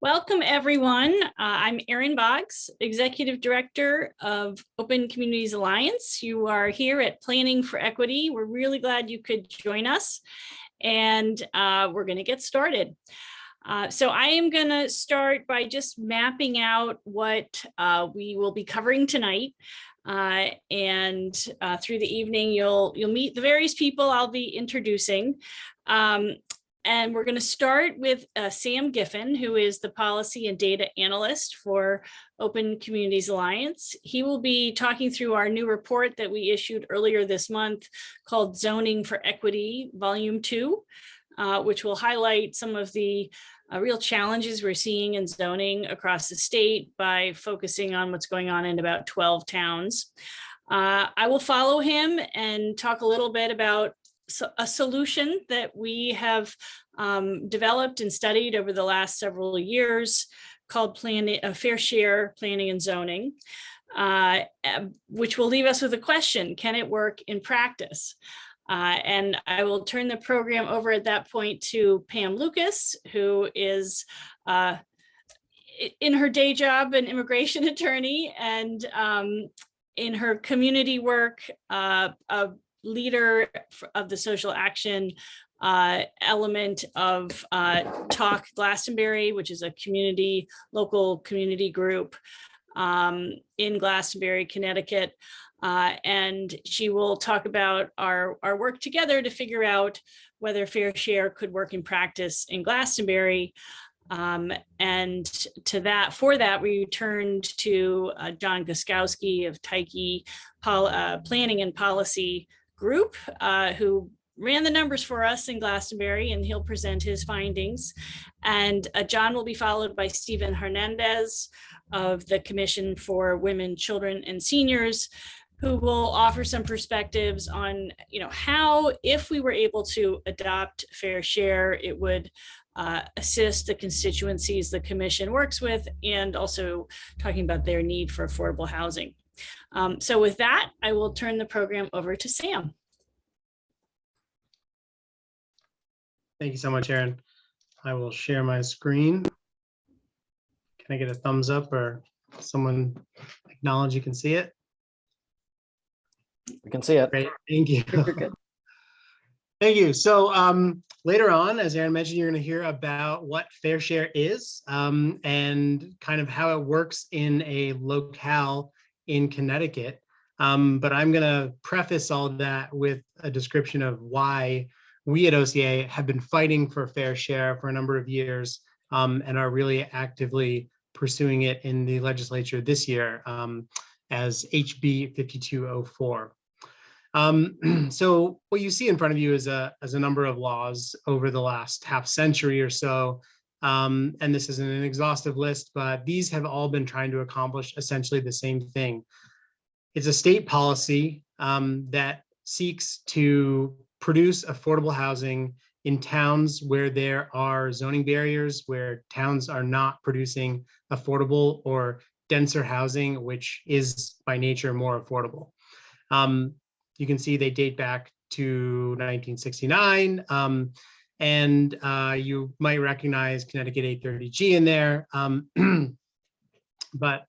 Welcome, everyone. I'm Erin Boggs, Executive Director of Open Communities Alliance. You are here at Planning for Equity. We're really glad you could join us, and we're going to get started. So I am going to start by just mapping out what we will be covering tonight. And through the evening, you'll meet the various people I'll be introducing. And we're going to start with Sam Giffen, who is the Policy and Data Analyst for Open Communities Alliance. He will be talking through our new report that we issued earlier this month called Zoning for Equity, Volume 2, which will highlight some of the real challenges we're seeing in zoning across the state by focusing on what's going on in about 12 towns. I will follow him and talk a little bit about a solution that we have developed and studied over the last several years called Fair Share Planning and Zoning, which will leave us with a question: can it work in practice? And I will turn the program over at that point to Pam Lucas, who is in her day job an immigration attorney, and in her community work, a leader of the social action element of Talk Glastonbury, which is a local community group in Glastonbury, Connecticut. And she will talk about our work together to figure out whether Fair Share could work in practice in Glastonbury. And for that, we turned to John Guskowski of Tyche Planning and Policy Group, who ran the numbers for us in Glastonbury, and he'll present his findings. And John will be followed by Stephen Hernandez of the Commission for Women, Children, and Seniors, who will offer some perspectives on, how, if we were able to adopt Fair Share, it would assist the constituencies the Commission works with, and also talking about their need for affordable housing. So with that, I will turn the program over to Sam. Thank you so much, Erin. I will share my screen. Can I get a thumbs up or someone acknowledge you can see it? We can see it. Great, thank you. You're good. Thank you. So later on, as Erin mentioned, you're going to hear about what Fair Share is and kind of how it works in a locale in Connecticut. But I'm going to preface all that with a description of why we at OCA have been fighting for Fair Share for a number of years and are really actively pursuing it in the legislature this year as HB 5204. So what you see in front of you is a number of laws over the last half century or so. And this isn't an exhaustive list, but these have all been trying to accomplish essentially the same thing. It's a state policy that seeks to produce affordable housing in towns where there are zoning barriers, where towns are not producing affordable or denser housing, which is by nature more affordable. You can see they date back to 1969, and you might recognize Connecticut 830G in there. But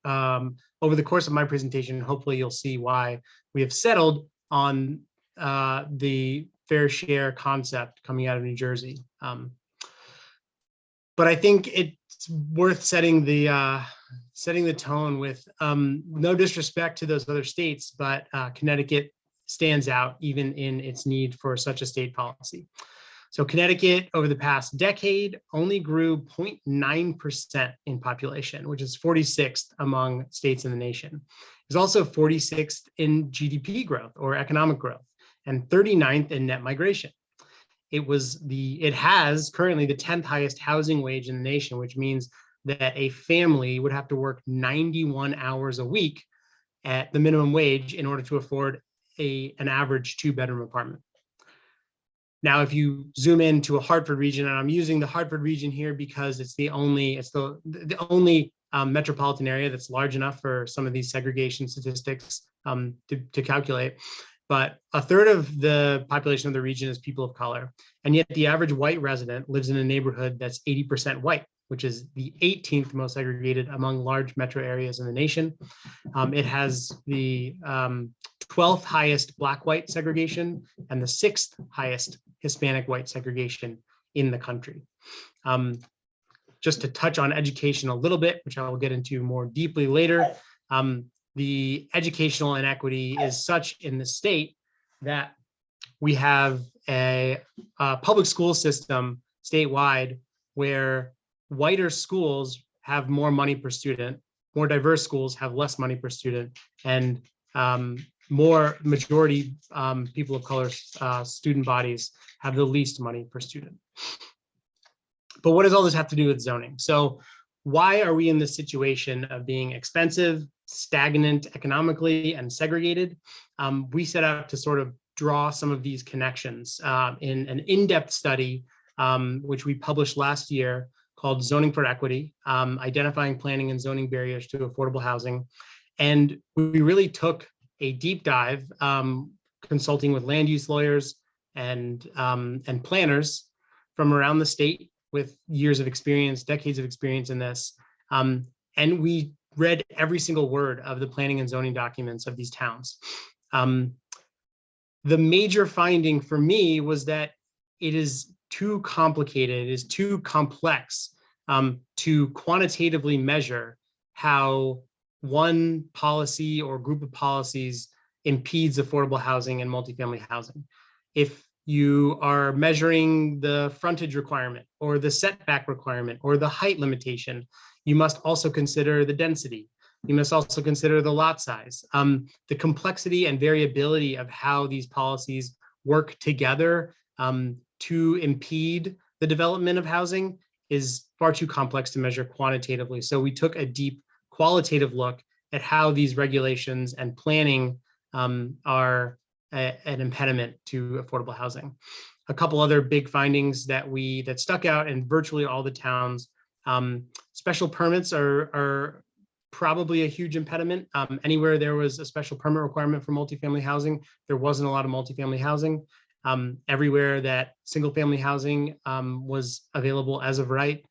over the course of my presentation, hopefully you'll see why we have settled on the Fair Share concept coming out of New Jersey. But I think it's worth setting the tone with no disrespect to those other states, but Connecticut stands out even in its need for such a state policy. So Connecticut over the past decade only grew 0.9% in population, which is 46th among states in the nation. It's also 46th in GDP growth or economic growth, and 39th in net migration. It has currently the 10th highest housing wage in the nation, which means that a family would have to work 91 hours a week at the minimum wage in order to afford an average 2-bedroom apartment. Now, if you zoom into a Hartford region, and I'm using the Hartford region here because it's the only metropolitan area that's large enough for some of these segregation statistics to calculate. But a third of the population of the region is people of color. And yet the average white resident lives in a neighborhood that's 80% white. which is the 18th most segregated among large metro areas in the nation. It has the 12th highest Black-white segregation and the 6th highest Hispanic-white segregation in the country. Just to touch on education a little bit, which I will get into more deeply later, the educational inequity is such in the state that we have a public school system statewide where whiter schools have more money per student, more diverse schools have less money per student, and more majority people of color student bodies have the least money per student. But what does all this have to do with zoning? So why are we in this situation of being expensive, stagnant economically, and segregated? We set out to sort of draw some of these connections in an in-depth study, which we published last year called Zoning for Equity, Identifying Planning and Zoning Barriers to Affordable Housing. And we really took a deep dive, consulting with land use lawyers and planners from around the state with years of experience, decades of experience in this. And we read every single word of the planning and zoning documents of these towns. The major finding for me was that it is too complicated, it is too complex to quantitatively measure how one policy or group of policies impedes affordable housing and multifamily housing. If you are measuring the frontage requirement or the setback requirement or the height limitation, you must also consider the density. You must also consider the lot size. The complexity and variability of how these policies work together to impede the development of housing is far too complex to measure quantitatively. So we took a deep qualitative look at how these regulations and planning are an impediment to affordable housing. A couple other big findings that stuck out in virtually all the towns. Special permits are probably a huge impediment. Anywhere there was a special permit requirement for multifamily housing, there wasn't a lot of multifamily housing. Everywhere that single family housing was available as of right,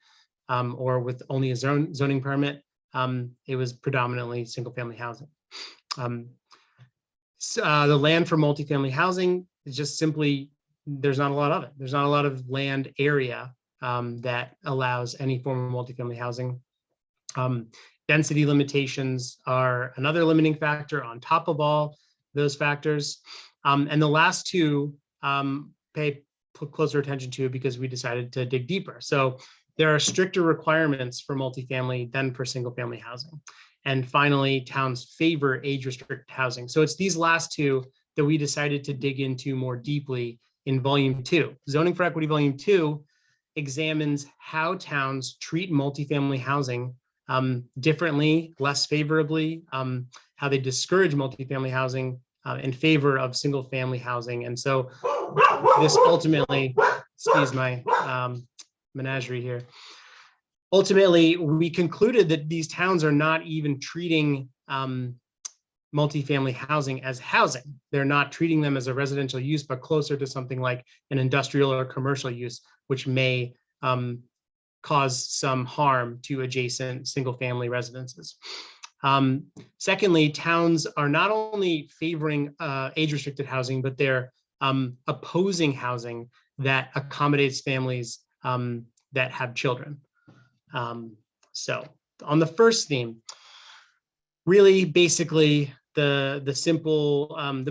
or with only a zoning permit, it was predominantly single family housing. The land for multifamily housing is just simply, there's not a lot of it. There's not a lot of land area that allows any form of multifamily housing. Density limitations are another limiting factor on top of all those factors. And the last two pay closer attention to because we decided to dig deeper. So there are stricter requirements for multifamily than for single family housing. And finally, towns favor age-restricted housing. So it's these last two that we decided to dig into more deeply in Volume 2. Zoning for Equity Volume 2 examines how towns treat multifamily housing differently, less favorably, how they discourage multifamily housing in favor of single family housing. And so this ultimately, excuse my menagerie here. Ultimately, we concluded that these towns are not even treating multifamily housing as housing. They're not treating them as a residential use, but closer to something like an industrial or commercial use, which may cause some harm to adjacent single family residences. Secondly, towns are not only favoring age-restricted housing, but they're opposing housing that accommodates families that have children. So on the first theme, really basically the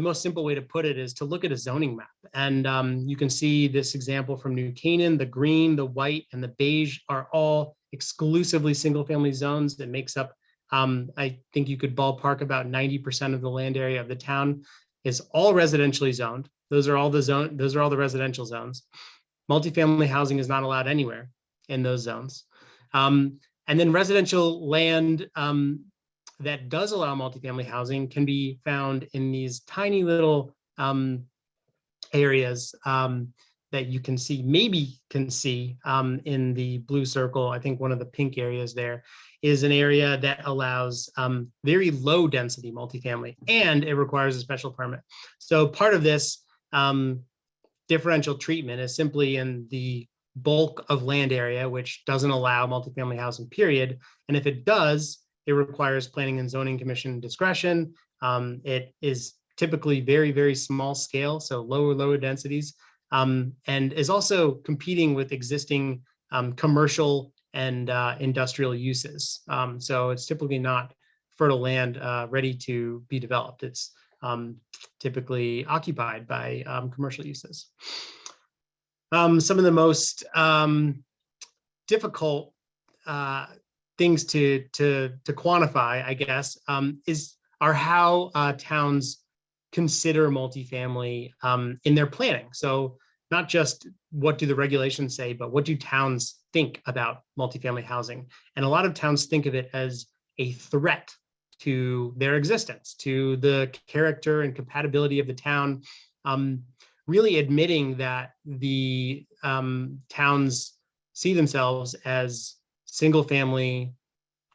most simple way to put it is to look at a zoning map. And you can see this example from New Canaan. The green, the white, and the beige are all exclusively single family zones that makes up, I think you could ballpark about 90% of the land area of the town is all residentially zoned. Those are all the residential zones. Multifamily housing is not allowed anywhere in those zones. And then residential land that does allow multifamily housing can be found in these tiny little areas that you can see, in the blue circle. I think one of the pink areas there is an area that allows very low density multifamily, and it requires a special permit. So part of this differential treatment is simply in the bulk of land area, which doesn't allow multifamily housing, period. And if it does, it requires Planning and Zoning Commission discretion. It is typically very, very small scale, so lower densities, and is also competing with existing commercial and industrial uses. So it's typically not fertile land ready to be developed. It's typically occupied by commercial uses. Some of the most difficult things to quantify, I guess, are how towns consider multifamily in their planning. So not just what do the regulations say, but what do towns think about multifamily housing? And a lot of towns think of it as a threat to their existence, to the character and compatibility of the town, really admitting that the towns see themselves as single family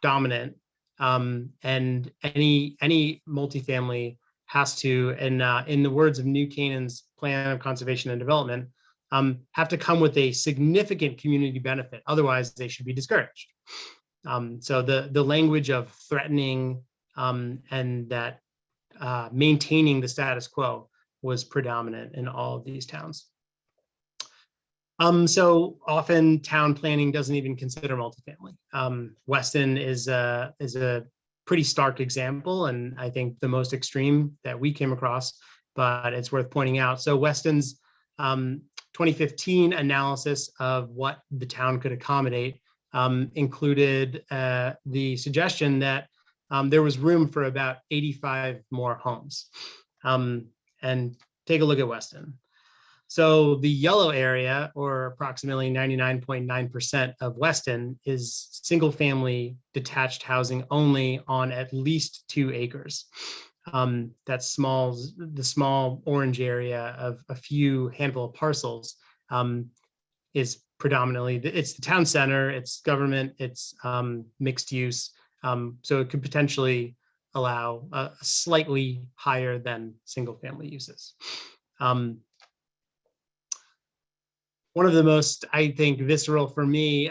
dominant, and any multifamily has to, in the words of New Canaan's Plan of Conservation and Development, have to come with a significant community benefit. Otherwise, they should be discouraged. So the language of threatening and that maintaining the status quo was predominant in all of these towns. So often town planning doesn't even consider multifamily. Weston is a pretty stark example, and I think the most extreme that we came across, but it's worth pointing out. So Weston's 2015 analysis of what the town could accommodate included the suggestion that there was room for about 85 more homes. And take a look at Weston. So the yellow area, or approximately 99.9% of Weston, is single family detached housing only on at least 2 acres. That's small, the small orange area of a few handful of parcels is predominantly, it's the town center, it's government, it's mixed use. So it could potentially allow a slightly higher than single family uses. One of the most, I think, visceral for me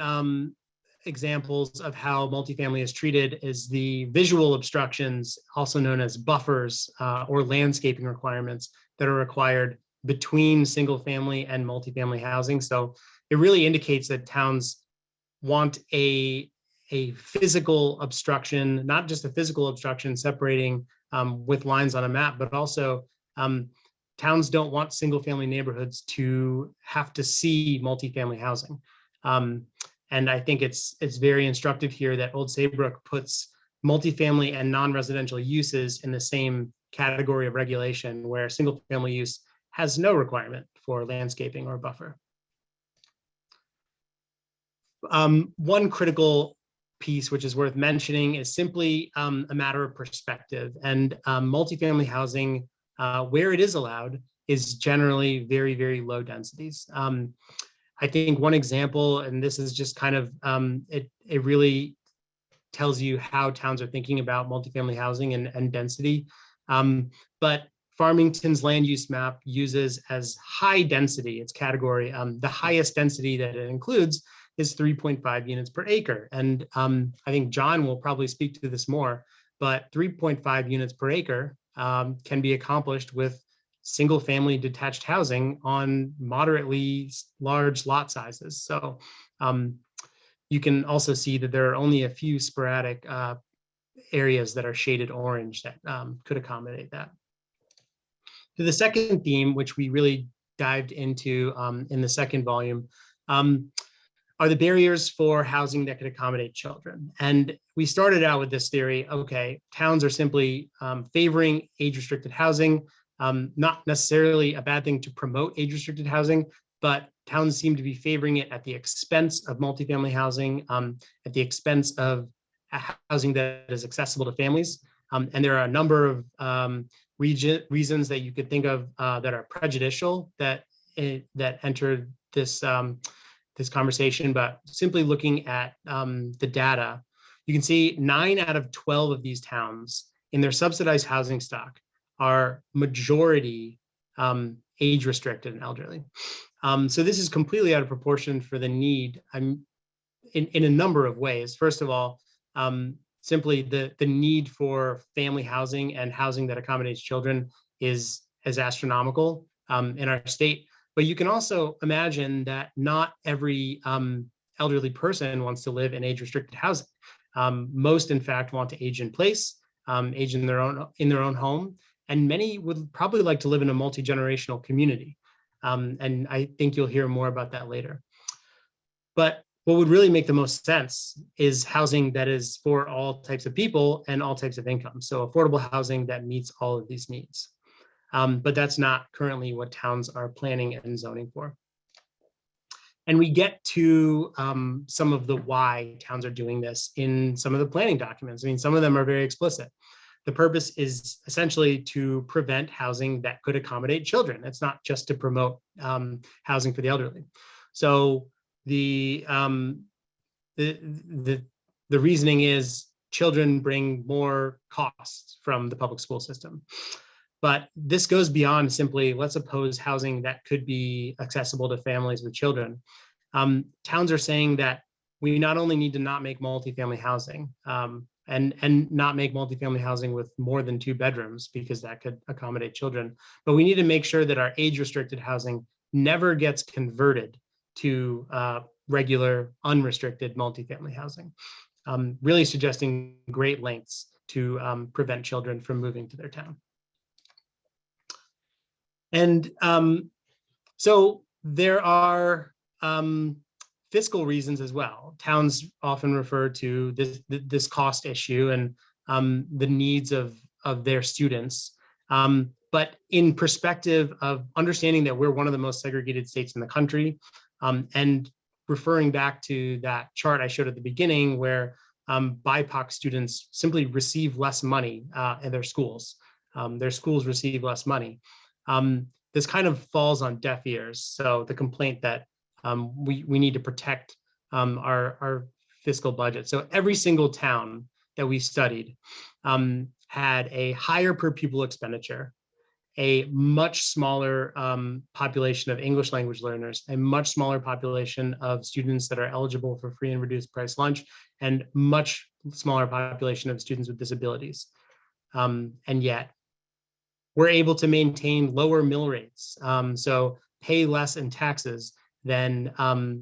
examples of how multifamily is treated is the visual obstructions, also known as buffers or landscaping requirements that are required between single family and multifamily housing. So it really indicates that towns want a physical obstruction, not just a physical obstruction separating with lines on a map, but also towns don't want single family neighborhoods to have to see multifamily housing. And I think it's very instructive here that Old Saybrook puts multifamily and non-residential uses in the same category of regulation, where single family use has no requirement for landscaping or buffer. One critical piece which is worth mentioning is simply a matter of perspective, and multifamily housing, where it is allowed, is generally very, very low densities. I think one example, and this is just kind of, it really tells you how towns are thinking about multifamily housing and density. But Farmington's land use map uses as high density, its category, the highest density that it includes is 3.5 units per acre. And I think John will probably speak to this more, but 3.5 units per acre can be accomplished with single family detached housing on moderately large lot sizes. So you can also see that there are only a few sporadic areas that are shaded orange that could accommodate that. To the second theme, which we really dived into in the second volume, are the barriers for housing that could accommodate children. And we started out with this theory, okay, towns are simply favoring age-restricted housing, not necessarily a bad thing to promote age-restricted housing, but towns seem to be favoring it at the expense of multifamily housing, at the expense of housing that is accessible to families. And there are a number of reasons that you could think of that are prejudicial that enter this this conversation, but simply looking at the data, you can see 9 out of 12 of these towns in their subsidized housing stock are majority age restricted and elderly. So this is completely out of proportion for the need. I'm in a number of ways. First of all, simply the need for family housing and housing that accommodates children is astronomical in our state. But you can also imagine that not every elderly person wants to live in age-restricted housing. Most, in fact, want to age in place, age in their own home, and many would probably like to live in a multi-generational community. And I think you'll hear more about that later. But what would really make the most sense is housing that is for all types of people and all types of income. So affordable housing that meets all of these needs. But that's not currently what towns are planning and zoning for. And we get to some of the why towns are doing this in some of the planning documents. I mean, some of them are very explicit. The purpose is essentially to prevent housing that could accommodate children. It's not just to promote housing for the elderly. So the reasoning is children bring more costs from the public school system. But this goes beyond simply let's oppose housing that could be accessible to families with children. Towns are saying that we not only need to not make multifamily housing and not make multifamily housing with more than 2 bedrooms because that could accommodate children, but we need to make sure that our age-restricted housing never gets converted to regular unrestricted multifamily housing, really suggesting great lengths to prevent children from moving to their town. And so there are fiscal reasons as well. Towns often refer to this cost issue and the needs of their students. But in perspective of understanding that we're one of the most segregated states in the country, and referring back to that chart I showed at the beginning where BIPOC students simply receive less money in their schools. Their schools receive less money. This kind of falls on deaf ears. So the complaint that we need to protect our fiscal budget. So every single town that we studied had a higher per pupil expenditure, a much smaller population of English language learners, a much smaller population of students that are eligible for free and reduced price lunch, and much smaller population of students with disabilities. And yet, we're able to maintain lower mill rates, so pay less in taxes than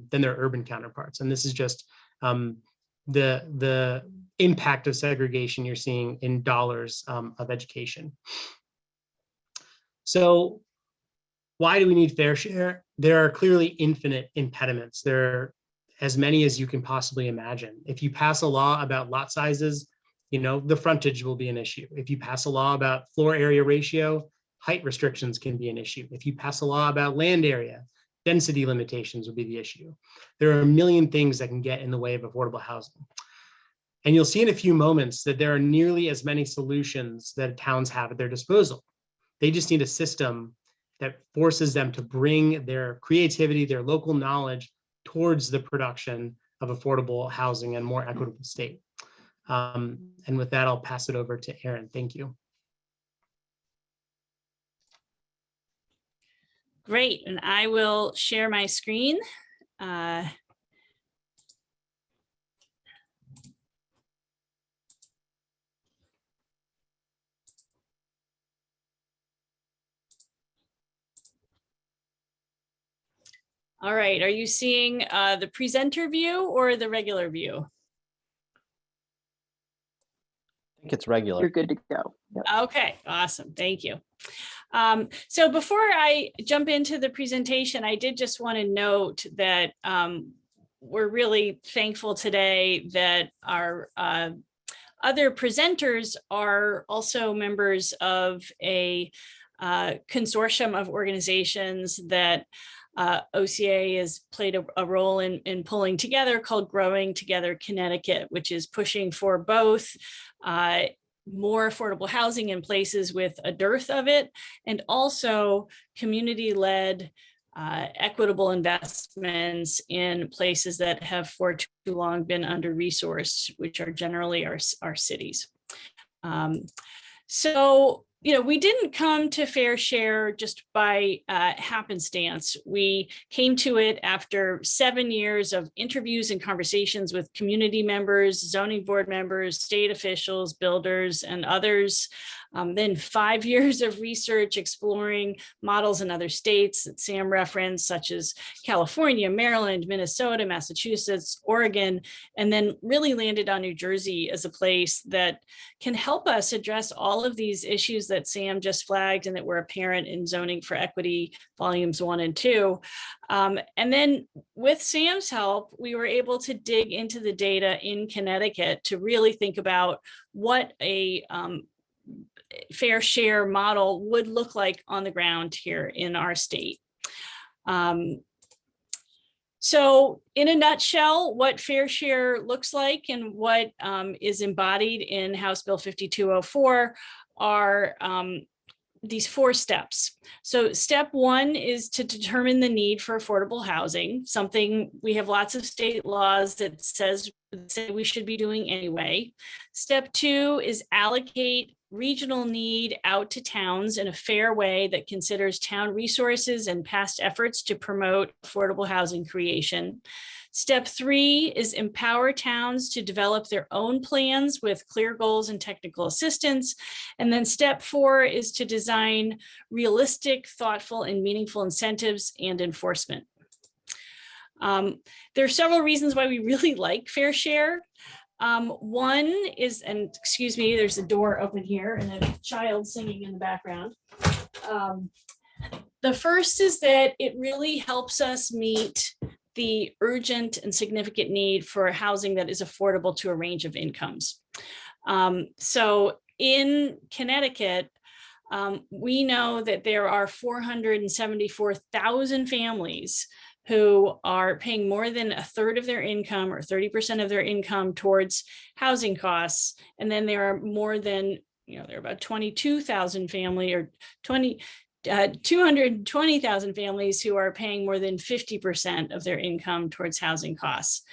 their urban counterparts. And this is just the impact of segregation you're seeing in dollars of education. So why do we need fair share? There are clearly infinite impediments. There are as many as you can possibly imagine. If you pass a law about lot sizes, the frontage will be an issue. If you pass a law about floor area ratio, height restrictions can be an issue. If you pass a law about land area, density limitations will be the issue. There are a million things that can get in the way of affordable housing. And you'll see in a few moments that there are nearly as many solutions that towns have at their disposal. They just need a system that forces them to bring their creativity, their local knowledge towards the production of affordable housing and more equitable state. And with that, I'll pass it over to Erin. Thank you. Great, and I will share my screen. All right, are you seeing the presenter view or the regular view? I think it's regular. You're good to go. Yep. Okay, awesome, thank you. So before I jump into the presentation, I did just want to note that we're really thankful today that our other presenters are also members of a consortium of organizations that OCA has played a role in pulling together called Growing Together Connecticut, which is pushing for both more affordable housing in places with a dearth of it, and also community-led equitable investments in places that have for too long been under-resourced, which are generally our cities. So we didn't come to Fair Share just by happenstance. We came to it after 7 years of interviews and conversations with community members, zoning board members, state officials, builders, and others. Then 5 years of research exploring models in other states that Sam referenced, such as California, Maryland, Minnesota, Massachusetts, Oregon, and then really landed on New Jersey as a place that can help us address all of these issues that Sam just flagged and that were apparent in Zoning for Equity volumes 1 and 2. And then with Sam's help, we were able to dig into the data in Connecticut to really think about what a fair share model would look like on the ground here in our state. So in a nutshell, what fair share looks like and what is embodied in House Bill 5204 are these 4 steps. So step 1 is to determine the need for affordable housing, something we have lots of state laws that say we should be doing anyway. Step 2 is allocate regional need out to towns in a fair way that considers town resources and past efforts to promote affordable housing creation. Step 3 is empower towns to develop their own plans with clear goals and technical assistance. And then step 4 is to design realistic, thoughtful, and meaningful incentives and enforcement. There are several reasons why we really like fair share. One is, and excuse me, there's a door open here and a child singing in the background. The first is that it really helps us meet the urgent and significant need for housing that is affordable to a range of incomes. So in Connecticut, we know that there are 474,000 families who are paying more than a third of their income or 30% of their income towards housing costs. And then there are more than, there are about 22,000 family or 220,000 families who are paying more than 50% of their income towards housing costs.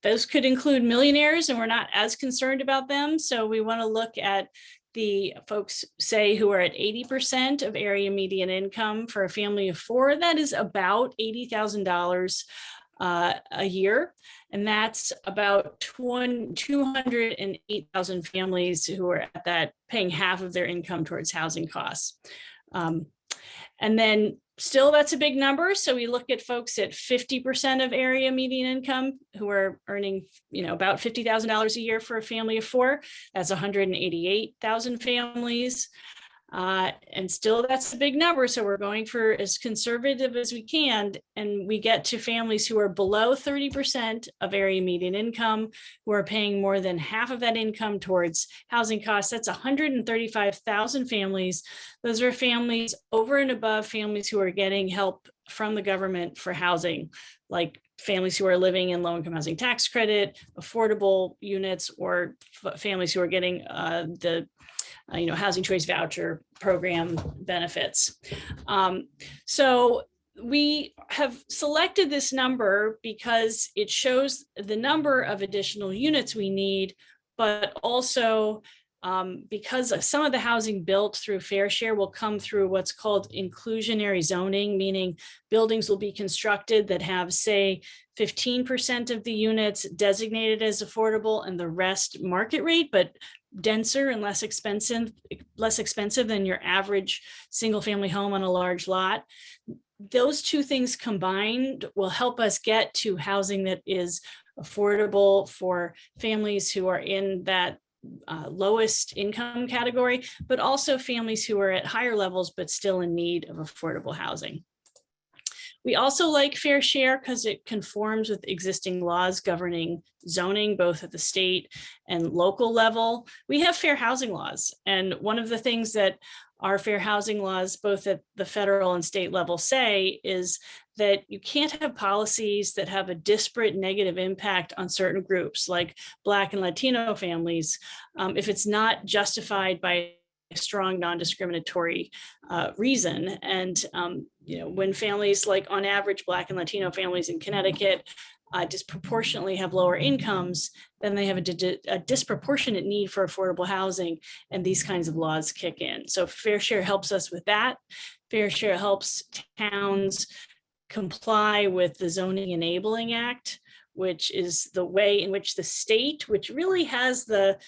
Those could include millionaires, and we're not as concerned about them. So we want to look at the folks, say, who are at 80% of area median income for a family of 4. That is about $80,000 a year. And that's about 208,000 families who are at that, paying half of their income towards housing costs. And then still, that's a big number. So we look at folks at 50% of area median income who are earning, about $50,000 a year for a family of 4. That's 188,000 families. And still, that's a big number. So we're going for as conservative as we can. And we get to families who are below 30% of area median income, who are paying more than half of that income towards housing costs. That's 135,000 families. Those are families over and above families who are getting help from the government for housing, like families who are living in low-income housing tax credit, affordable units, or families who are getting the housing choice voucher program benefits. So we have selected this number because it shows the number of additional units we need, but also because some of the housing built through fair share will come through what's called inclusionary zoning, meaning buildings will be constructed that have, say, 15% of the units designated as affordable and the rest market rate, but denser and less expensive than your average single family home on a large lot. Those two things combined will help us get to housing that is affordable for families who are in that lowest income category, but also families who are at higher levels but still in need of affordable housing. We also like fair share because it conforms with existing laws governing zoning, both at the state and local level. We have fair housing laws. And one of the things that our fair housing laws, both at the federal and state level, say is that you can't have policies that have a disparate negative impact on certain groups like Black and Latino families if it's not justified by a strong non-discriminatory reason. And when families, like on average, Black and Latino families in Connecticut disproportionately have lower incomes, then they have a disproportionate need for affordable housing, and these kinds of laws kick in. So Fair Share helps us with that. Fair Share helps towns comply with the Zoning Enabling Act, which is the way in which the state, which really has the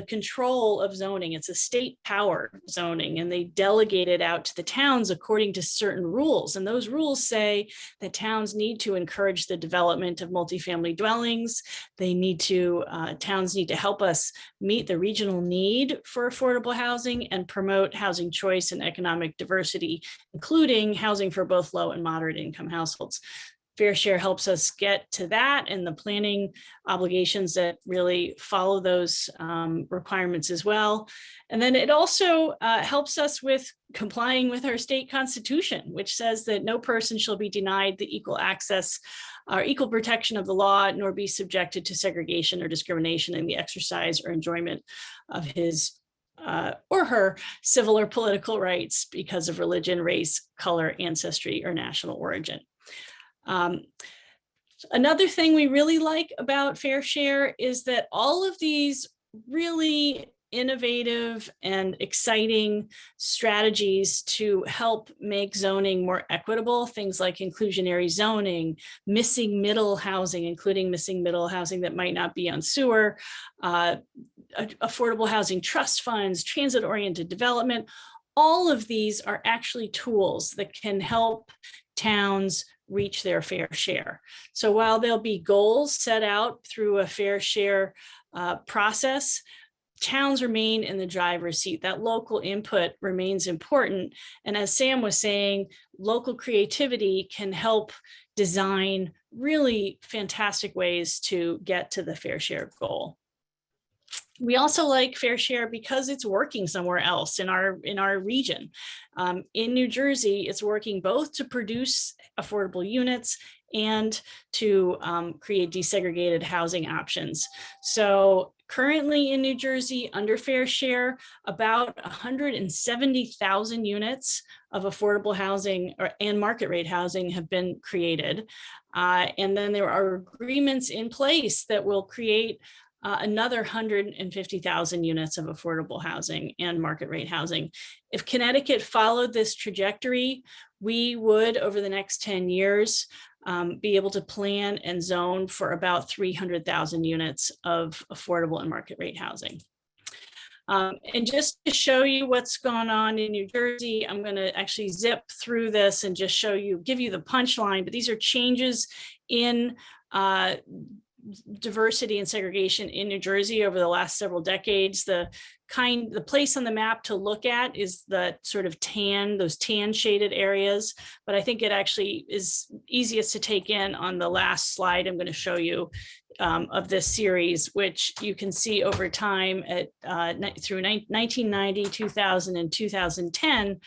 control of zoning, it's a state power zoning, and they delegate it out to the towns according to certain rules. And those rules say that towns need to encourage the development of multifamily dwellings. They need to, towns need to help us meet the regional need for affordable housing and promote housing choice and economic diversity, including housing for both low and moderate income households. Fair Share helps us get to that and the planning obligations that really follow those requirements as well. And then it also helps us with complying with our state constitution, which says that no person shall be denied the equal access or equal protection of the law, nor be subjected to segregation or discrimination in the exercise or enjoyment of his or her civil or political rights because of religion, race, color, ancestry, or national origin. Another thing we really like about Fair Share is that all of these really innovative and exciting strategies to help make zoning more equitable, things like inclusionary zoning, missing middle housing, including missing middle housing that might not be on sewer, affordable housing trust funds, transit-oriented development, all of these are actually tools that can help towns reach their fair share. So while there'll be goals set out through a Fair Share process, towns remain in the driver's seat. That local input remains important. And as Sam was saying, local creativity can help design really fantastic ways to get to the Fair Share goal. We also like Fair Share because it's working somewhere else in our region. In New Jersey, it's working both to produce affordable units and to create desegregated housing options. So currently in New Jersey, under Fair Share, about 170,000 units of affordable housing and market rate housing have been created. And then there are agreements in place that will create another 150,000 units of affordable housing and market rate housing. If Connecticut followed this trajectory, we would, over the next 10 years, be able to plan and zone for about 300,000 units of affordable and market rate housing. And just to show you what's going on in New Jersey, I'm going to actually zip through this and just show you, give you the punchline, but these are changes in diversity and segregation in New Jersey over the last several decades. The place on the map to look at is the sort of those tan shaded areas, but I think it actually is easiest to take in on the last slide I'm going to show you of this series, which you can see over time at through 1990, 2000, and 2010,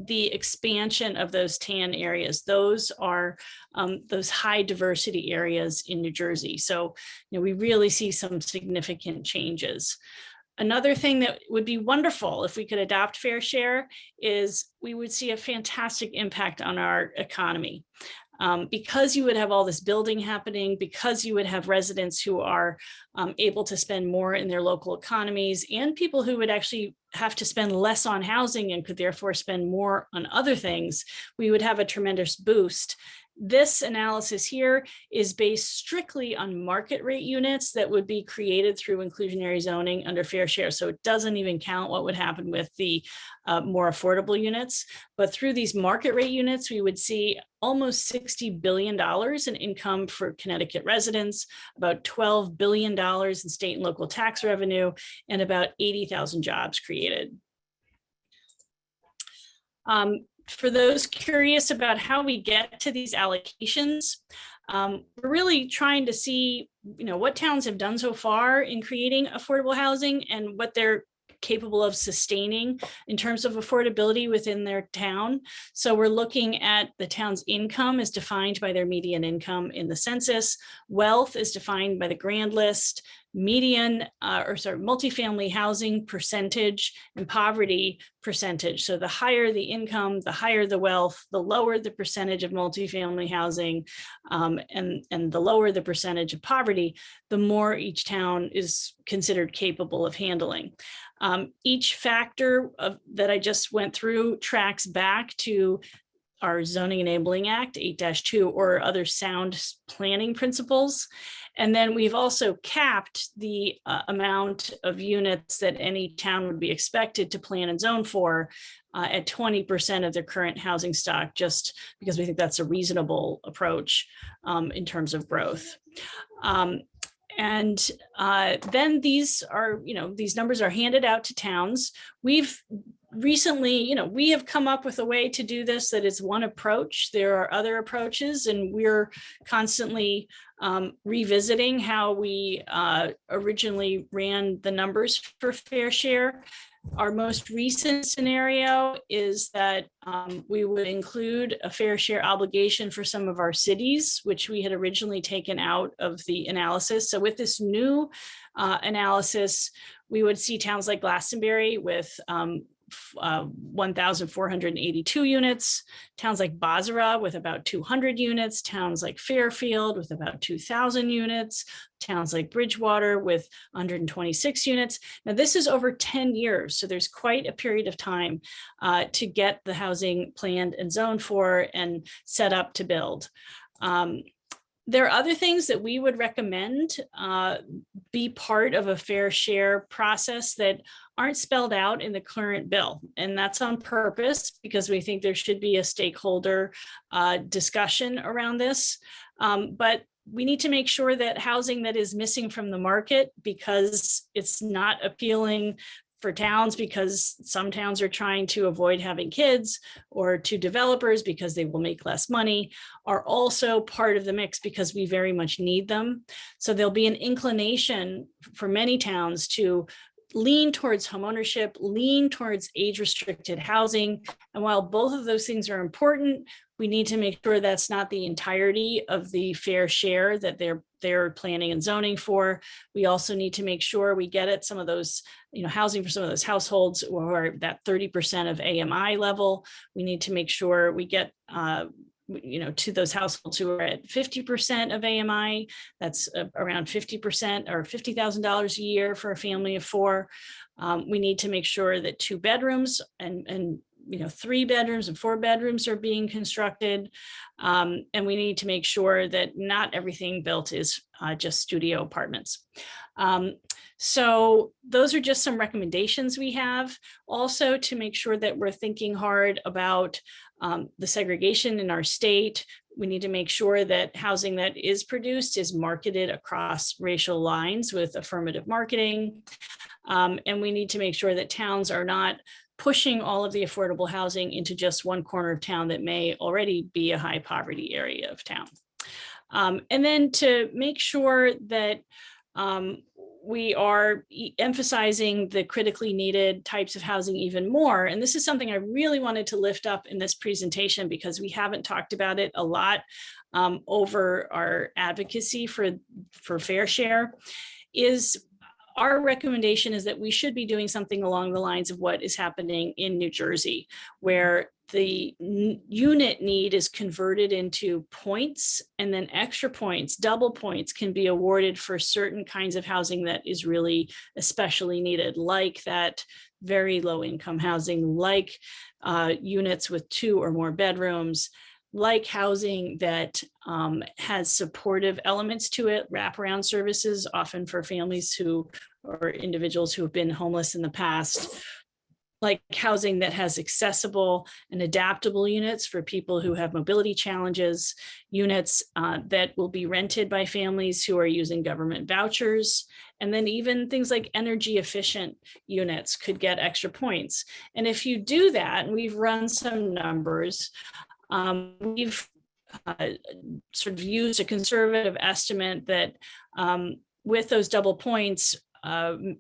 the expansion of those tan areas. Those are those high diversity areas in New Jersey. So, we really see some significant changes. Another thing that would be wonderful if we could adopt Fair Share is we would see a fantastic impact on our economy. Because you would have all this building happening, because you would have residents who are able to spend more in their local economies, and people who would actually have to spend less on housing and could therefore spend more on other things, we would have a tremendous boost. This analysis here is based strictly on market rate units that would be created through inclusionary zoning under Fair Share. So it doesn't even count what would happen with the more affordable units. But through these market rate units, we would see almost $60 billion in income for Connecticut residents, about $12 billion in state and local tax revenue, and about 80,000 jobs created. For those curious about how we get to these allocations, we're really trying to see, what towns have done so far in creating affordable housing and what their capable of sustaining in terms of affordability within their town. So we're looking at the town's income is defined by their median income in the census. Wealth is defined by the grand list. Multifamily housing percentage and poverty percentage. So the higher the income, the higher the wealth, the lower the percentage of multifamily housing, and the lower the percentage of poverty, the more each town is considered capable of handling. Each factor that I just went through tracks back to our Zoning Enabling Act 8-2 or other sound planning principles. And then we've also capped the amount of units that any town would be expected to plan and zone for at 20% of their current housing stock, just because we think that's a reasonable approach in terms of growth. Then these are, these numbers are handed out to towns. We've recently, we have come up with a way to do this that is one approach. There are other approaches, and we're constantly revisiting how we originally ran the numbers for fair share. Our most recent scenario is that we would include a fair share obligation for some of our cities, which we had originally taken out of the analysis. So with this new analysis, we would see towns like Glastonbury with 1,482 units, towns like Basra with about 200 units, towns like Fairfield with about 2,000 units, towns like Bridgewater with 126 units. Now, this is over 10 years, so there's quite a period of time to get the housing planned and zoned for and set up to build. There are other things that we would recommend be part of a fair share process that aren't spelled out in the current bill. And that's on purpose because we think there should be a stakeholder discussion around this. But we need to make sure that housing that is missing from the market because it's not appealing for towns because some towns are trying to avoid having kids, or to developers because they will make less money, are also part of the mix because we very much need them. So there'll be an inclination for many towns to lean towards homeownership, lean towards age-restricted housing. And while both of those things are important, we need to make sure that's not the entirety of the fair share that they're planning and zoning for. We also need to make sure we get at some of those, housing for some of those households who are that 30% of AMI level. We need to make sure we get to those households who are at 50% of AMI. That's around 50% or $50,000 a year for a family of four. We need to make sure that 2 bedrooms and 3 bedrooms and 4 bedrooms are being constructed. And we need to make sure that not everything built is just studio apartments. So those are just some recommendations we have. Also, to make sure that we're thinking hard about the segregation in our state. We need to make sure that housing that is produced is marketed across racial lines with affirmative marketing. And we need to make sure that towns are not pushing all of the affordable housing into just one corner of town that may already be a high poverty area of town. And then to make sure that we are emphasizing the critically needed types of housing even more. And this is something I really wanted to lift up in this presentation because we haven't talked about it a lot over our advocacy for fair share. Our recommendation is that we should be doing something along the lines of what is happening in New Jersey, where the unit need is converted into points, and then extra points, double points, can be awarded for certain kinds of housing that is really especially needed, like that very low income housing, like units with 2 or more bedrooms, like housing that has supportive elements to it, wraparound services, often for families or individuals who have been homeless in the past, like housing that has accessible and adaptable units for people who have mobility challenges, units that will be rented by families who are using government vouchers, and then even things like energy efficient units could get extra points. And if you do that, and we've run some numbers, we've sort of used a conservative estimate that with those double points,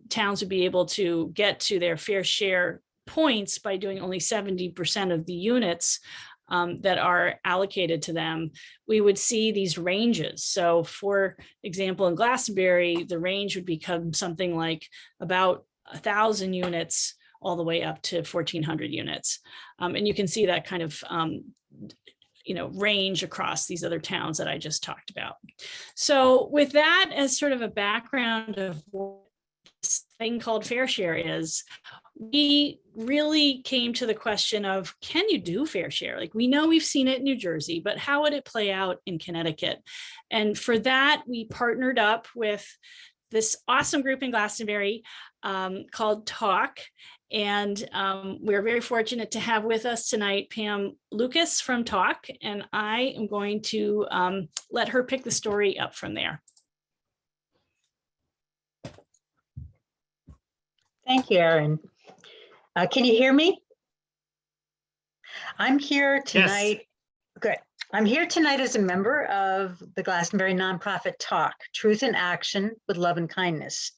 towns would be able to get to their fair share points by doing only 70% of the units that are allocated to them, we would see these ranges. So for example, in Glastonbury, the range would become something like about 1,000 units all the way up to 1,400 units. And you can see that kind of range across these other towns that I just talked about. So with that as sort of a background of what this thing called fair share is, we really came to the question of, can you do fair share? Like, we know we've seen it in New Jersey, but how would it play out in Connecticut? And for that, we partnered up with this awesome group in Glastonbury called Talk. And we're very fortunate to have with us tonight Pam Lucas from Talk, and I am going to let her pick the story up from there. Thank you, Erin. Can you hear me? I'm here tonight. Yes. Good. I'm here tonight as a member of the Glastonbury nonprofit Talk, Truth in Action with Love and Kindness.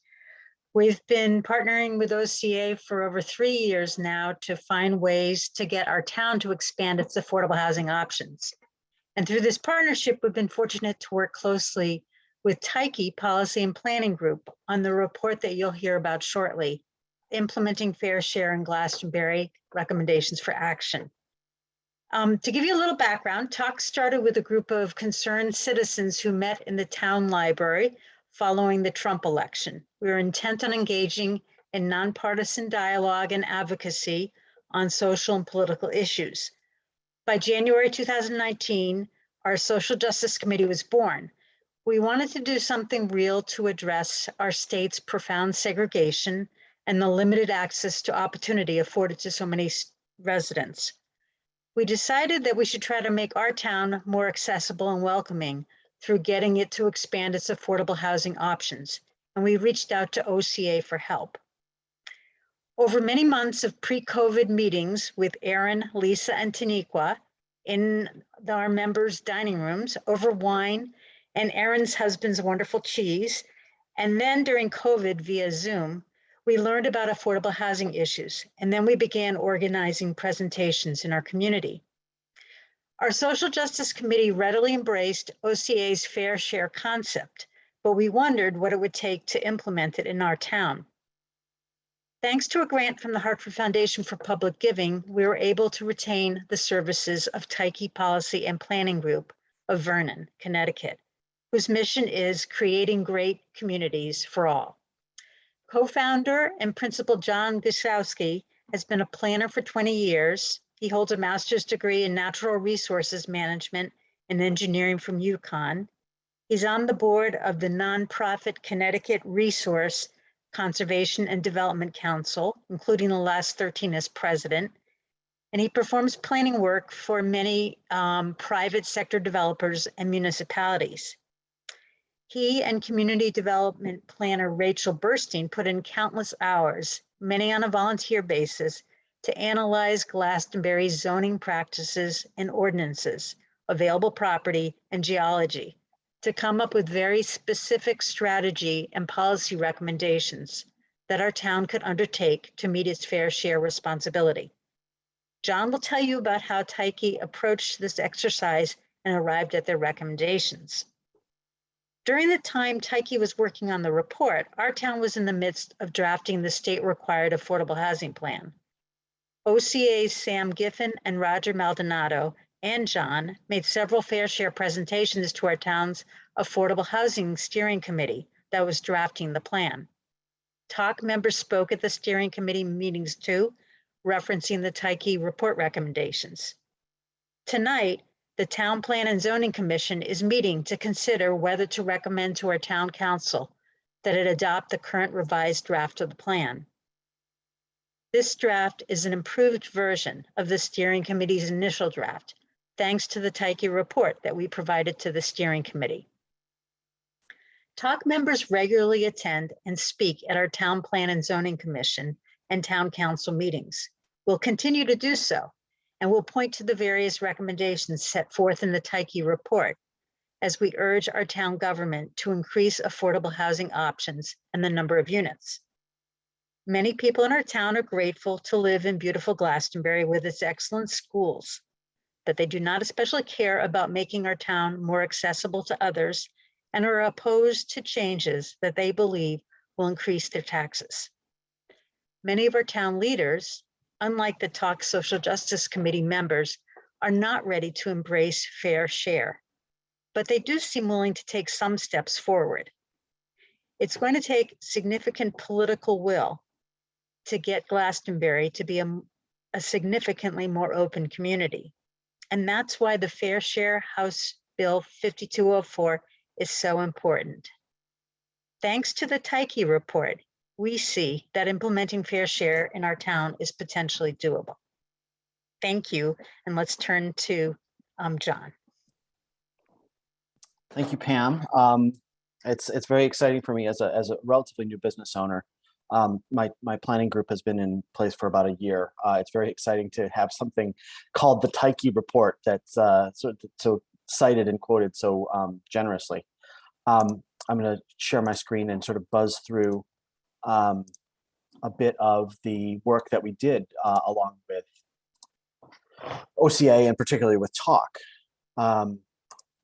We've been partnering with OCA for over 3 years now to find ways to get our town to expand its affordable housing options. And through this partnership, we've been fortunate to work closely with Tyche Policy and Planning Group on the report that you'll hear about shortly, Implementing Fair Share in Glastonbury, Recommendations for Action. To give you a little background, Talk started with a group of concerned citizens who met in the town library following the Trump election. We were intent on engaging in nonpartisan dialogue and advocacy on social and political issues. By January 2019, our Social Justice Committee was born. We wanted to do something real to address our state's profound segregation and the limited access to opportunity afforded to so many residents. We decided that we should try to make our town more accessible and welcoming through getting it to expand its affordable housing options, and we reached out to OCA for help. Over many months of pre-COVID meetings with Erin, Lisa, and Taniqua in our members' dining rooms over wine and Erin's husband's wonderful cheese, and then during COVID via Zoom, we learned about affordable housing issues, and then we began organizing presentations in our community. Our Social Justice Committee readily embraced OCA's fair share concept, but we wondered what it would take to implement it in our town. Thanks to a grant from the Hartford Foundation for Public Giving, we were able to retain the services of Tyche Policy and Planning Group of Vernon, Connecticut, whose mission is creating great communities for all. Co-founder and principal John Gaszowski has been a planner for 20 years. He holds a master's degree in natural resources management and engineering from UConn. He's on the board of the nonprofit Connecticut Resource Conservation and Development Council, including the last 13 as president. And he performs planning work for many private sector developers and municipalities. He and community development planner Rachel Burstein put in countless hours, many on a volunteer basis, to analyze Glastonbury's zoning practices and ordinances, available property, and geology, to come up with very specific strategy and policy recommendations that our town could undertake to meet its fair share responsibility. John will tell you about how Tyche approached this exercise and arrived at their recommendations. During the time Tyche was working on the report, our town was in the midst of drafting the state-required affordable housing plan. OCA's Sam Giffen and Roger Maldonado and John made several fair share presentations to our town's Affordable Housing Steering Committee that was drafting the plan. Talk members spoke at the steering committee meetings too, referencing the Tyche report recommendations. Tonight, the Town Plan and Zoning Commission is meeting to consider whether to recommend to our town council that it adopt the current revised draft of the plan. This draft is an improved version of the steering committee's initial draft, thanks to the Tyche report that we provided to the steering committee. Talk members regularly attend and speak at our Town Plan and Zoning Commission and Town Council meetings. We'll continue to do so, and we'll point to the various recommendations set forth in the Tyche report, as we urge our town government to increase affordable housing options and the number of units. Many people in our town are grateful to live in beautiful Glastonbury with its excellent schools, but they do not especially care about making our town more accessible to others and are opposed to changes that they believe will increase their taxes. Many of our town leaders, unlike the Talk Social Justice Committee members, are not ready to embrace fair share, but they do seem willing to take some steps forward. It's going to take significant political will to get Glastonbury to be a significantly more open community. And that's why the Fair Share House Bill 5204 is so important. Thanks to the Tyke report, we see that implementing fair share in our town is potentially doable. Thank you, and let's turn to John. Thank you, Pam. It's very exciting for me as a relatively new business owner. My planning group has been in place for about a year. It's very exciting to have something called the Tyke report that's so cited and quoted so generously. I'm going to share my screen and sort of buzz through a bit of the work that we did along with OCA and particularly with Talk.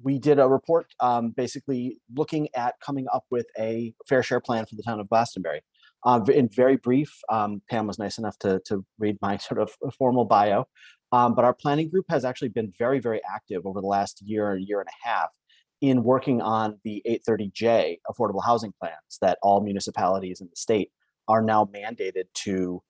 We did a report basically looking at coming up with a fair share plan for the town of Glastonbury. In very brief, Pam was nice enough to read my sort of formal bio, but our planning group has actually been very, very active over the last year and a half in working on the 830J affordable housing plans that all municipalities in the state are now mandated to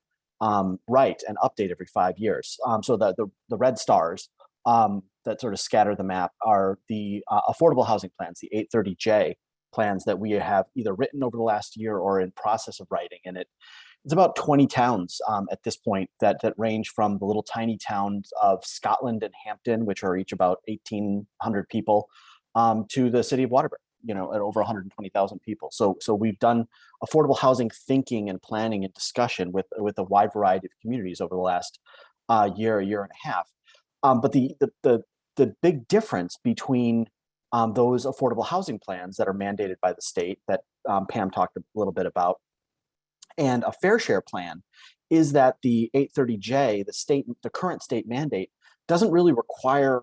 write and update every 5 years. So the red stars that sort of scatter the map are the affordable housing plans, the 830J plans that we have either written over the last year or in process of writing. And it's about 20 towns at this point that range from the little tiny towns of Scotland and Hampton, which are each about 1,800 people, to the city of Waterbury, at over 120,000 people. So we've done affordable housing thinking and planning and discussion with a wide variety of communities over the last year and a half. But the big difference between those affordable housing plans that are mandated by the state that Pam talked a little bit about and a fair share plan is that the 830J, the current state mandate, doesn't really require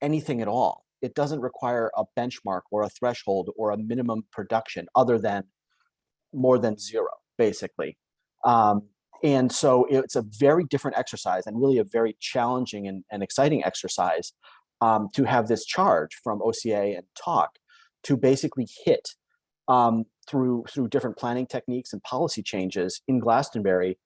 anything at all. It doesn't require a benchmark or a threshold or a minimum production other than more than zero, basically. And so it's a very different exercise and really a very challenging and exciting exercise to have this charge from OCA and Talk to basically hit through different planning techniques and policy changes in Glastonbury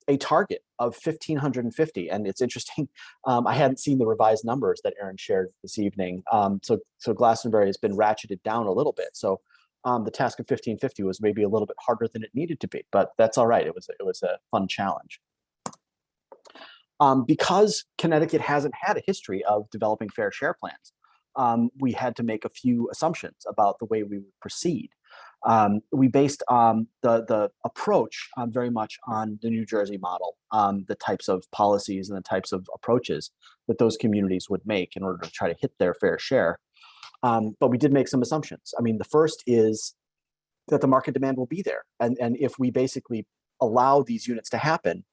a target of 1,550. And it's interesting, I hadn't seen the revised numbers that Erin shared this evening. So Glastonbury has been ratcheted down a little bit. So the task of 1,550 was maybe a little bit harder than it needed to be, but that's all right. It was a fun challenge. Because Connecticut hasn't had a history of developing fair share plans, we had to make a few assumptions about the way we would proceed. We based the approach very much on the New Jersey model, the types of policies and the types of approaches that those communities would make in order to try to hit their fair share. But we did make some assumptions. I mean, the first is that the market demand will be there. And if we basically allow these units to happen,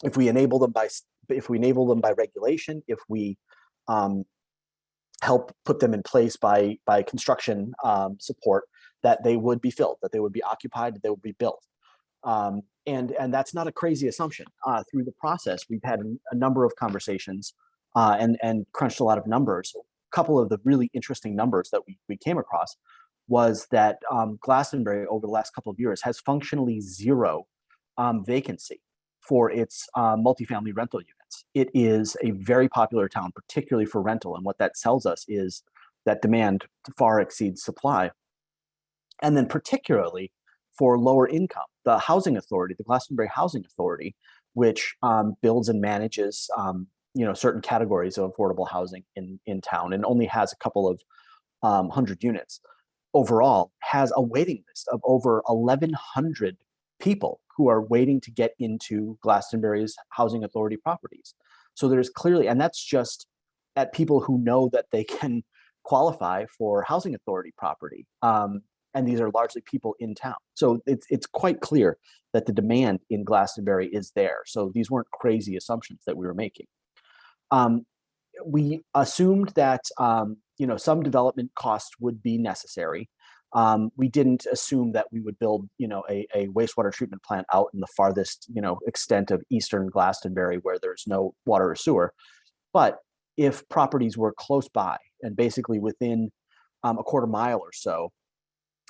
if we enable them by regulation, if we help put them in place by construction support, that they would be filled, that they would be occupied, that they would be built. And that's not a crazy assumption. Through the process, we've had a number of conversations and crunched a lot of numbers. A couple of the really interesting numbers that we came across was that Glastonbury over the last couple of years has functionally zero vacancy for its multifamily rental units. It is a very popular town, particularly for rental. And what that tells us is that demand far exceeds supply. And then particularly for lower income, the housing authority, the Glastonbury Housing Authority, which builds and manages certain categories of affordable housing in town and only has a couple of 100 units overall, has a waiting list of over 1,100 people who are waiting to get into Glastonbury's housing authority properties. So there's clearly, and that's just at people who know that they can qualify for housing authority property. And these are largely people in town. So it's quite clear that the demand in Glastonbury is there. So these weren't crazy assumptions that we were making. We assumed that some development costs would be necessary. We didn't assume that we would build a wastewater treatment plant out in the farthest extent of eastern Glastonbury where there's no water or sewer. But if properties were close by and basically within a quarter mile or so,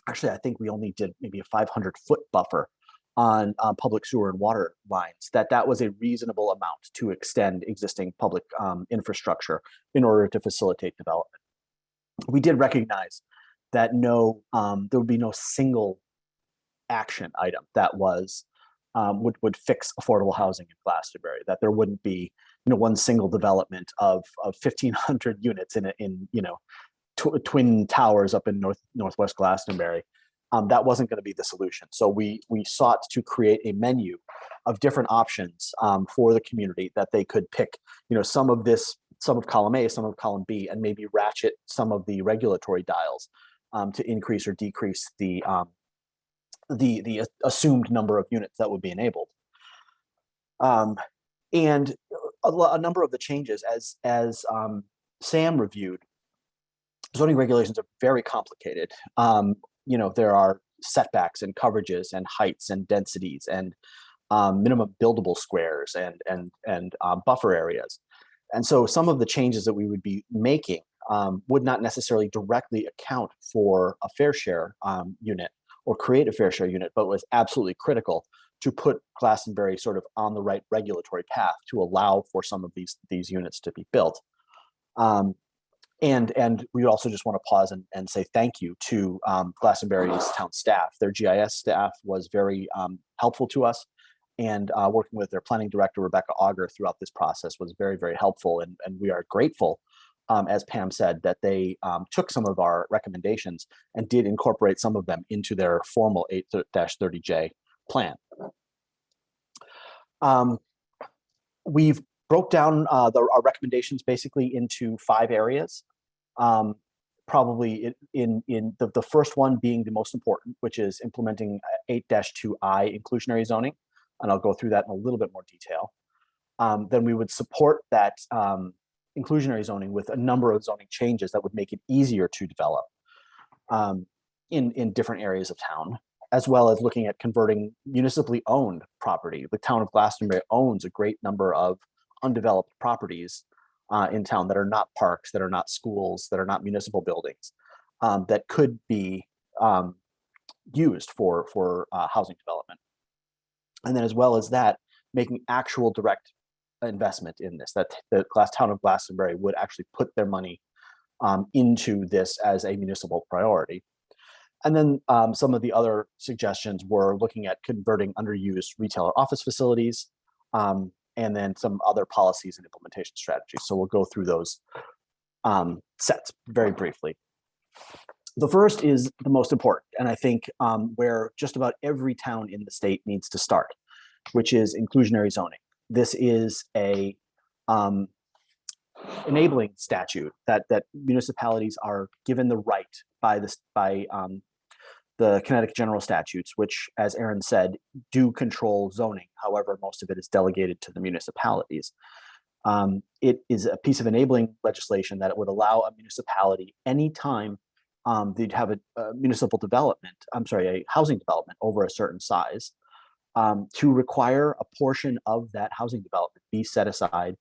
actually I think we only did maybe a 500-foot buffer on public sewer and water lines, that was a reasonable amount to extend existing public infrastructure in order to facilitate development. We did recognize that there would be no single action item that was would fix affordable housing in Glastonbury, that there wouldn't be one single development of 1,500 units in twin towers up in northwest Glastonbury. That wasn't going to be the solution. So we sought to create a menu of different options for the community that they could pick, some of column A, some of column B, and maybe ratchet some of the regulatory dials to increase or decrease the assumed number of units that would be enabled. And a number of the changes, as Sam reviewed, zoning regulations are very complicated. There are setbacks and coverages and heights and densities and minimum buildable squares and buffer areas. And so some of the changes that we would be making would not necessarily directly account for a fair share unit or create a fair share unit, but was absolutely critical to put Glastonbury sort of on the right regulatory path to allow for some of these units to be built. And we also just want to pause and say thank you to Glastonbury's town staff. Their GIS staff was very helpful to us, and working with their planning director, Rebecca Auger, throughout this process was very, very helpful. And we are grateful, as Pam said, that they took some of our recommendations and did incorporate some of them into their formal 8-30J plan. We've broke down our recommendations basically into 5 areas. Probably in the first one being the most important, which is implementing 8-2I inclusionary zoning. And I'll go through that in a little bit more detail. Then we would support that inclusionary zoning with a number of zoning changes that would make it easier to develop in different areas of town, as well as looking at converting municipally owned property. The town of Glastonbury owns a great number of undeveloped properties in town that are not parks, that are not schools, that are not municipal buildings, that could be used for housing development. And then as well as that, making actual direct investment in this, that the town of Glastonbury would actually put their money into this as a municipal priority. And then some of the other suggestions were looking at converting underused retail or office facilities, and then some other policies and implementation strategies. So we'll go through those sets very briefly. The first is the most important, and I think where just about every town in the state needs to start, which is inclusionary zoning. This is a enabling statute that municipalities are given the right by the Connecticut general statutes, which, as Aaron said, do control zoning. However, most of it is delegated to the municipalities. It is a piece of enabling legislation that it would allow a municipality anytime they'd have a municipal development, a housing development over a certain size, to require a portion of that housing development be set aside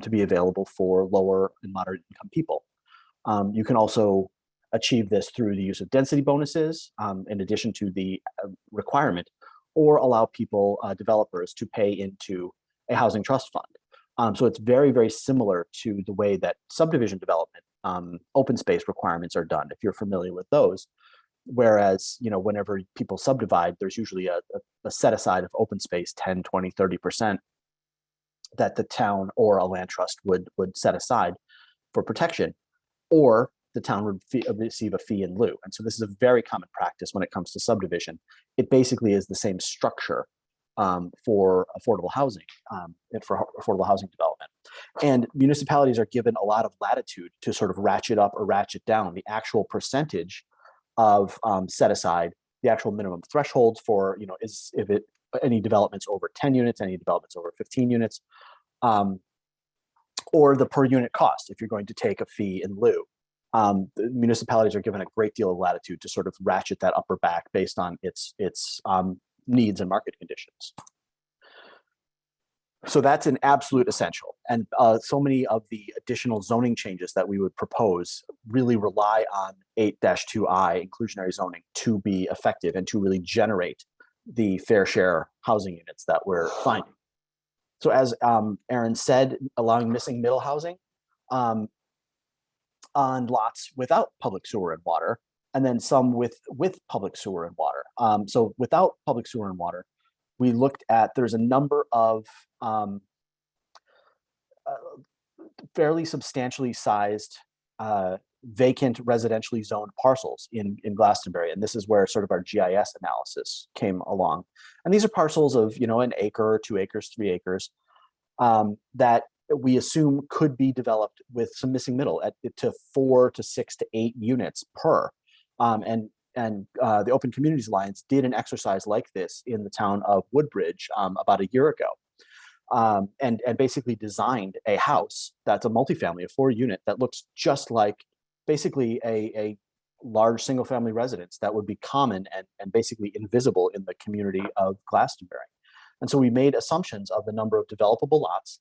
to be available for lower and moderate income people. You can also achieve this through the use of density bonuses, in addition to the requirement, or allow people, developers, to pay into a housing trust fund. So it's very, very similar to the way that subdivision development open space requirements are done, if you're familiar with those. Whereas, whenever people subdivide, there's usually a set aside of open space, 10, 20, 30%, that the town or a land trust would set aside for protection, or the town would receive a fee in lieu. And so this is a very common practice when it comes to subdivision. It basically is the same structure for affordable housing, development. And municipalities are given a lot of latitude to sort of ratchet up or ratchet down the actual percentage of set aside, the actual minimum thresholds for, is if it any developments over 10 units, any developments over 15 units, or the per unit cost if you're going to take a fee in lieu. The municipalities are given a great deal of latitude to sort of ratchet that up or back based on its needs and market conditions. So that's an absolute essential. And so many of the additional zoning changes that we would propose really rely on 8-2I inclusionary zoning to be effective and to really generate the fair share housing units that we're finding. So as Aaron said, allowing missing middle housing on lots without public sewer and water, and then some with public sewer and water. So without public sewer and water, we looked at, there's a number of fairly substantially sized vacant residentially zoned parcels in Glastonbury. And this is where sort of our GIS analysis came along. And these are parcels of, an acre, 2 acres, 3 acres that we assume could be developed with some missing middle to 4 to 6 to 8 units per. And the Open Communities Alliance did an exercise like this in the town of Woodbridge about a year ago, and basically designed a house that's a multifamily, a 4-unit that looks just like basically a large single family residence that would be common and basically invisible in the community of Glastonbury. And so we made assumptions of the number of developable lots.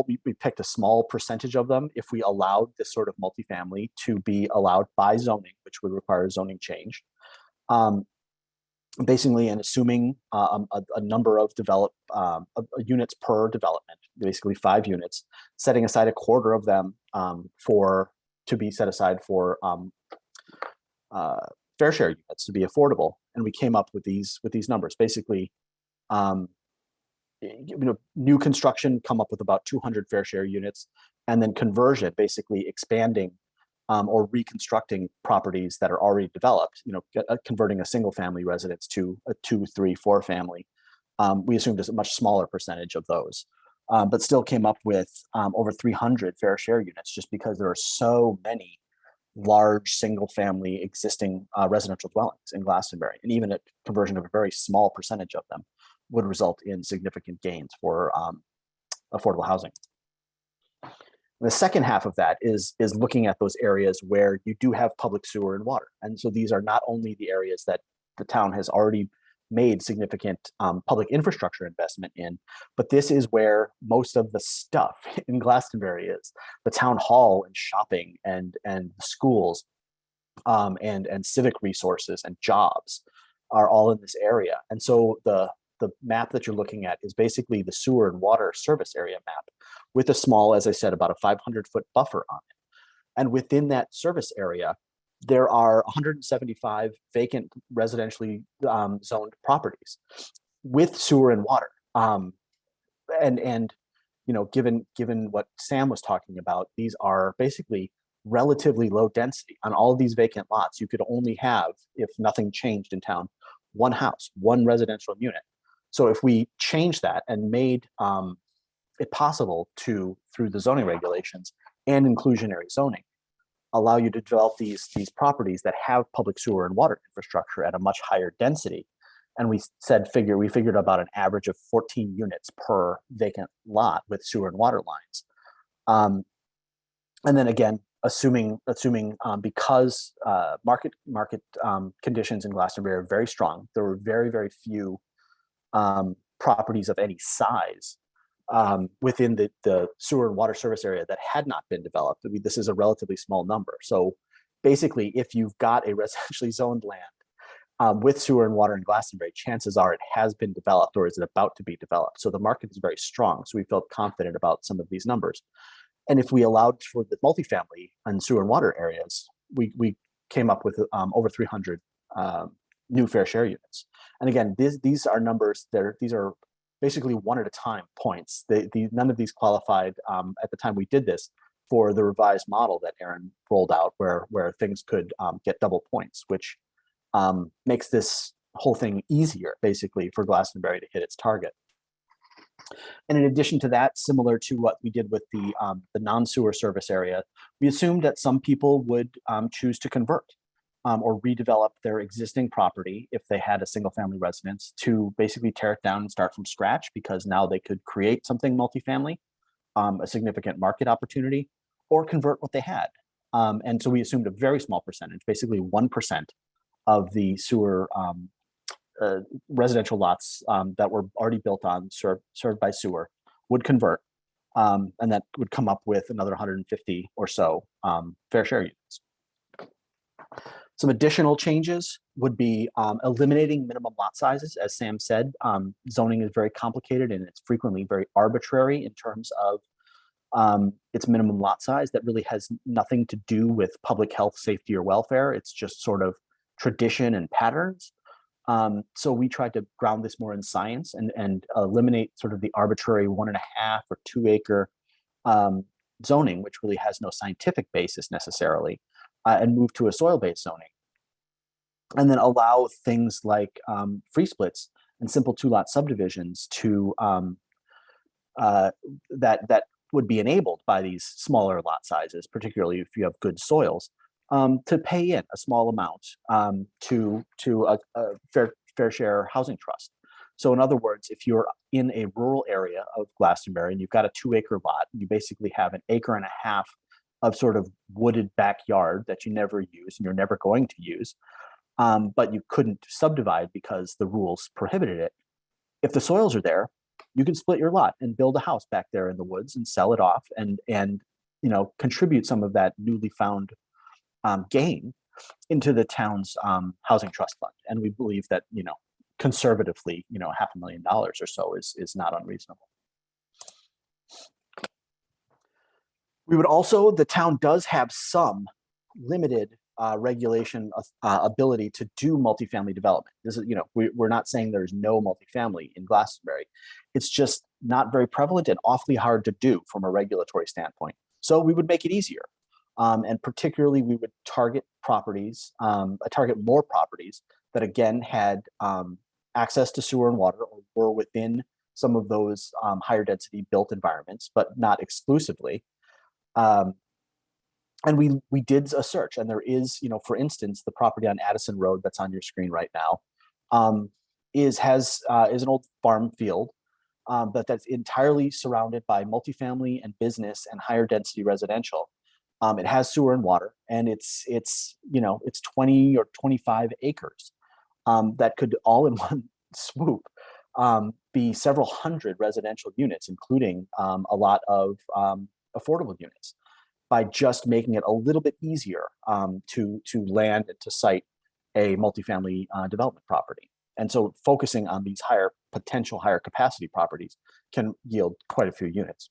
We picked a small percentage of them if we allowed this sort of multifamily to be allowed by zoning, which would require a zoning change. Basically, and assuming a number of units per development, basically 5 units, setting aside a quarter of them to be set aside for fair share units to be affordable. And we came up with these numbers. Basically, new construction come up with about 200 fair share units, and then conversion, basically expanding or reconstructing properties that are already developed, converting a single family residence to a 2, 3, 4 family. We assumed a much smaller percentage of those, but still came up with over 300 fair share units, just because there are so many large single family existing residential dwellings in Glastonbury. And even a conversion of a very small percentage of them would result in significant gains for affordable housing. The second half of that is looking at those areas where you do have public sewer and water. And so these are not only the areas that the town has already made significant public infrastructure investment in, but this is where most of the stuff in Glastonbury is. The town hall and shopping and schools and civic resources and jobs are all in this area. And so the map that you're looking at is basically the sewer and water service area map with a small, as I said, about a 500-foot buffer on it. And within that service area, there are 175 vacant residentially zoned properties with sewer and water. Given what Sam was talking about, these are basically relatively low density. On all of these vacant lots, you could only have, if nothing changed in town, 1 house, 1 residential unit. So if we change that and made it possible to, through the zoning regulations and inclusionary zoning, allow you to develop these properties that have public sewer and water infrastructure at a much higher density. And we figured about an average of 14 units per vacant lot with sewer and water lines. And then again, assuming because market conditions in Glastonbury are very strong, there were very, very few properties of any size within the sewer and water service area that had not been developed. I mean, this is a relatively small number. So basically, if you've got a residentially zoned land with sewer and water in Glastonbury, chances are it has been developed or is it about to be developed. So the market is very strong. So we felt confident about some of these numbers. And if we allowed for the multifamily and sewer and water areas, we came up with over 300 new fair share units. And again, these are numbers these are basically one at a time points. None of these qualified at the time we did this for the revised model that Aaron rolled out, where things could get double points, which makes this whole thing easier basically for Glastonbury to hit its target. And in addition to that, similar to what we did with the non-sewer service area, we assumed that some people would choose to convert or redevelop their existing property if they had a single family residence to basically tear it down and start from scratch, because now they could create something multifamily, a significant market opportunity, or convert what they had. And so we assumed a very small percentage, basically 1% of the sewer residential lots that were already built on, served by sewer, would convert. And that would come up with another 150 or so fair share units. Some additional changes would be eliminating minimum lot sizes. As Sam said, zoning is very complicated and it's frequently very arbitrary in terms of its minimum lot size that really has nothing to do with public health, safety, or welfare. It's just sort of tradition and patterns. So we tried to ground this more in science and eliminate sort of the arbitrary 1.5 or 2 acre zoning, which really has no scientific basis necessarily, and move to a soil-based zoning. And then allow things like free splits and simple 2-lot subdivisions to that would be enabled by these smaller lot sizes, particularly if you have good soils, to pay in a small amount to a fair share housing trust. So in other words, if you're in a rural area of Glastonbury and you've got a 2-acre lot, you basically have 1.5 acres of sort of wooded backyard that you never use and you're never going to use, but you couldn't subdivide because the rules prohibited it. If the soils are there, you can split your lot and build a house back there in the woods and sell it off and contribute some of that newly found gain into the town's housing trust fund. And we believe that, conservatively, $500,000 or so is not unreasonable. We would also, the town does have some limited regulation ability to do multifamily development. This is, we're not saying there's no multifamily in Glastonbury. It's just not very prevalent and awfully hard to do from a regulatory standpoint. So we would make it easier. And particularly we would target properties, target more properties that again had access to sewer and water or were within some of those higher density built environments, but not exclusively. And we did a search, and there is, for instance, the property on Addison Road that's on your screen right now is an old farm field, but that's entirely surrounded by multifamily and business and higher density residential. It has sewer and water, and it's 20 or 25 acres that could all in one swoop be several hundred residential units, including a lot of affordable units, by just making it a little bit easier to land and to site a multifamily development property. And so focusing on these potential higher capacity properties can yield quite a few units.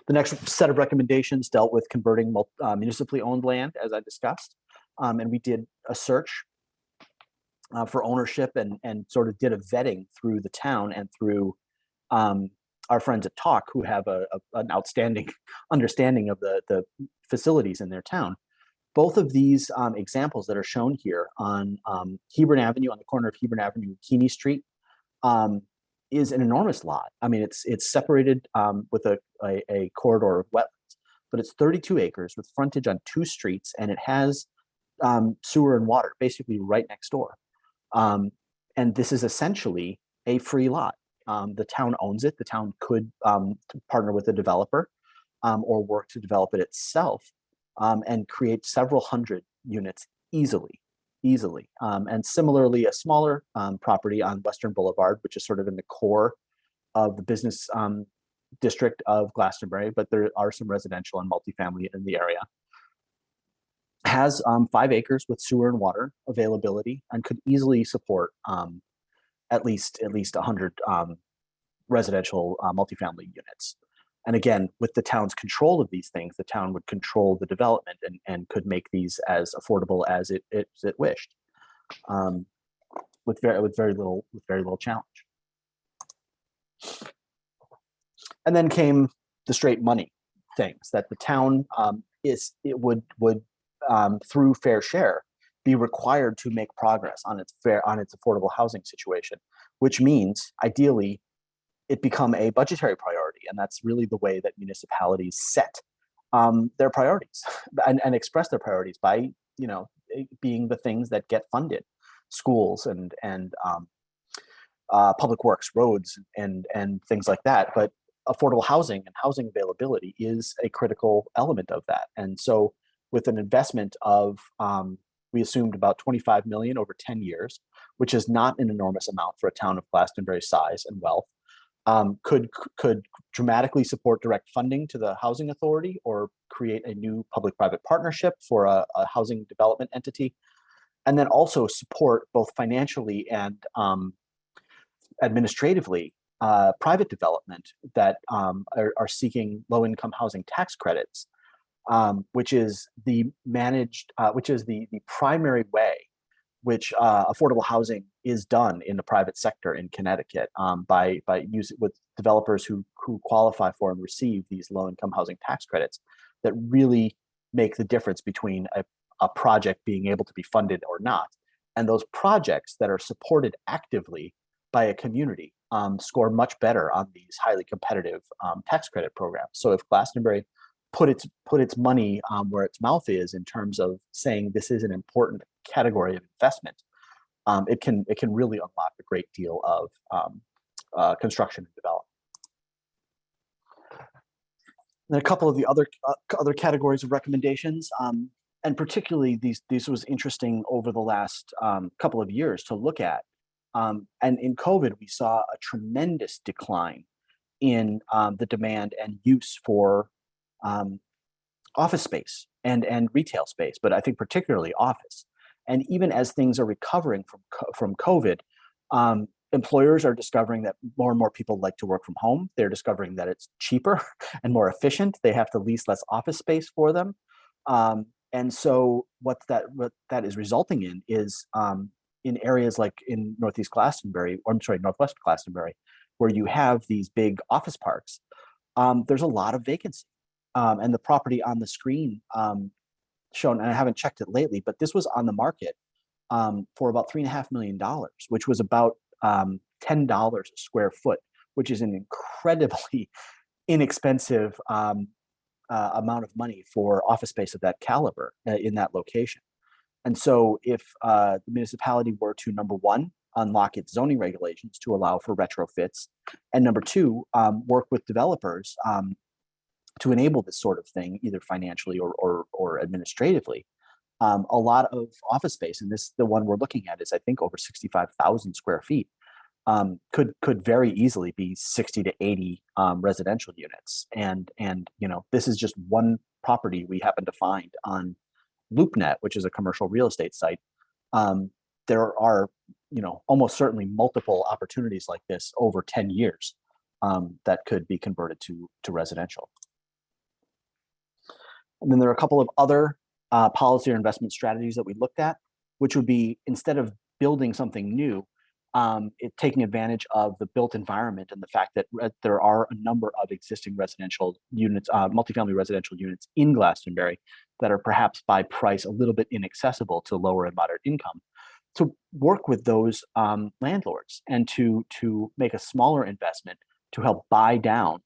The next set of recommendations dealt with converting municipally owned land, as I discussed. And we did a search for ownership and sort of did a vetting through the town and through our friends at Talk, who have an outstanding understanding of the facilities in their town. Both of these examples that are shown here on Hebron Avenue, on the corner of Hebron Avenue and Keeney Street, is an enormous lot. I mean, it's separated with a corridor of wetlands, but it's 32 acres with frontage on 2 streets, and it has sewer and water basically right next door. And this is essentially a free lot. The town owns it. The town could partner with a developer or work to develop it itself and create several hundred units easily. And similarly, a smaller property on Western Boulevard, which is sort of in the core of the business district of Glastonbury, but there are some residential and multifamily in the area, has 5 acres with sewer and water availability and could easily support at least 100 residential multifamily units. And again, with the town's control of these things, the town would control the development and could make these as affordable as it wished, with very little challenge. And then came the straight money things that the town would through fair share be required to make progress on its affordable housing situation, which means ideally it become a budgetary priority. And that's really the way that municipalities set their priorities and express their priorities by, being the things that get funded, schools and public works, roads, and things like that. But affordable housing and housing availability is a critical element of that. And so with an investment of, we assumed about 25 million over 10 years, which is not an enormous amount for a town of Glastonbury's size and wealth, could dramatically support direct funding to the housing authority or create a new public-private partnership for a housing development entity, and then also support both financially and administratively private development that are seeking low-income housing tax credits, which is the primary way which affordable housing is done in the private sector in Connecticut, by using with developers who qualify for and receive these low-income housing tax credits that really make the difference between a project being able to be funded or not. And those projects that are supported actively by a community score much better on these highly competitive tax credit programs. So if Glastonbury put its money where its mouth is in terms of saying this is an important category of investment, it can really unlock a great deal of construction and development. And a couple of the other categories of recommendations, and particularly these was interesting over the last couple of years to look at. And in COVID, we saw a tremendous decline in the demand and use for office space and retail space, but I think particularly office. And even as things are recovering from COVID, employers are discovering that more and more people like to work from home. They're discovering that it's cheaper and more efficient. They have to lease less office space for them. And so what that is resulting in is in areas like in Northwest Glastonbury, where you have these big office parks, there's a lot of vacancy. And the property on the screen shown, and I haven't checked it lately, but this was on the market for about $3.5 million, which was about $10 a square foot, which is an incredibly inexpensive amount of money for office space of that caliber in that location. And so if the municipality were to, number one, unlock its zoning regulations to allow for retrofits, and number two, work with developers to enable this sort of thing, either financially or administratively, a lot of office space, and the one we're looking at is, I think, over 65,000 square feet, could very easily be 60 to 80 residential units. And this is just one property we happen to find on LoopNet, which is a commercial real estate site. There are, almost certainly multiple opportunities like this over 10 years that could be converted to residential. And then there are a couple of other policy or investment strategies that we looked at, which would be, instead of building something new, taking advantage of the built environment and the fact that there are a number of existing residential units, multifamily residential units in Glastonbury that are perhaps by price a little bit inaccessible to lower and moderate income, to work with those landlords and to make a smaller investment to help buy down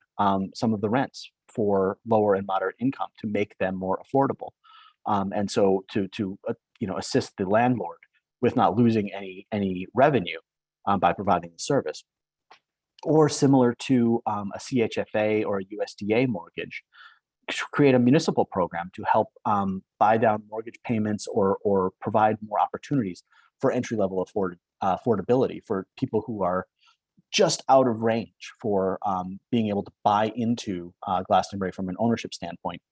some of the rents for lower and moderate income to make them more affordable, and so to assist the landlord with not losing any revenue by providing the service. Or similar to a CHFA or a USDA mortgage, create a municipal program to help buy down mortgage payments or provide more opportunities for entry-level affordability for people who are just out of range for being able to buy into Glastonbury from an ownership standpoint.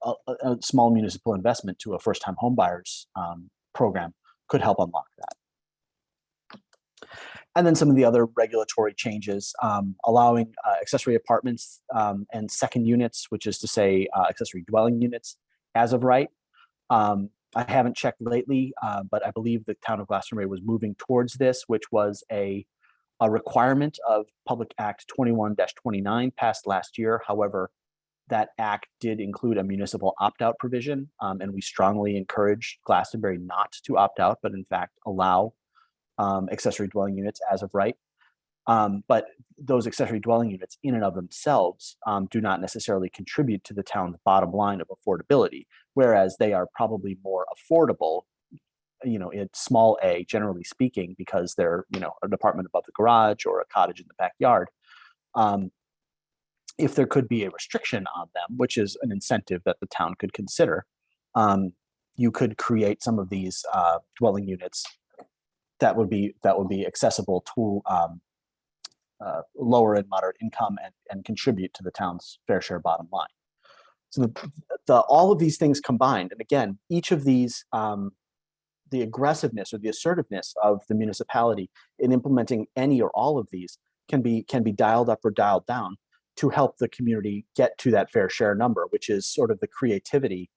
A small municipal investment to a first-time homebuyers program could help unlock that. And then some of the other regulatory changes, allowing accessory apartments and second units, which is to say accessory dwelling units as of right. I haven't checked lately, but I believe the town of Glastonbury was moving towards this, which was a requirement of Public Act 21-29 passed last year. However, that act did include a municipal opt-out provision, and we strongly encourage Glastonbury not to opt out, but in fact allow accessory dwelling units as of right. But those accessory dwelling units in and of themselves do not necessarily contribute to the town's bottom line of affordability, whereas they are probably more affordable, in small a, generally speaking, because they're, an apartment above the garage or a cottage in the backyard. If there could be a restriction on them, which is an incentive that the town could consider, you could create some of these dwelling units that would be accessible to lower and moderate income and contribute to the town's fair share bottom line. So all of these things combined, and again, each of these, the aggressiveness or the assertiveness of the municipality in implementing any or all of these can be dialed up or dialed down to help the community get to that fair share number, which is sort of the creativity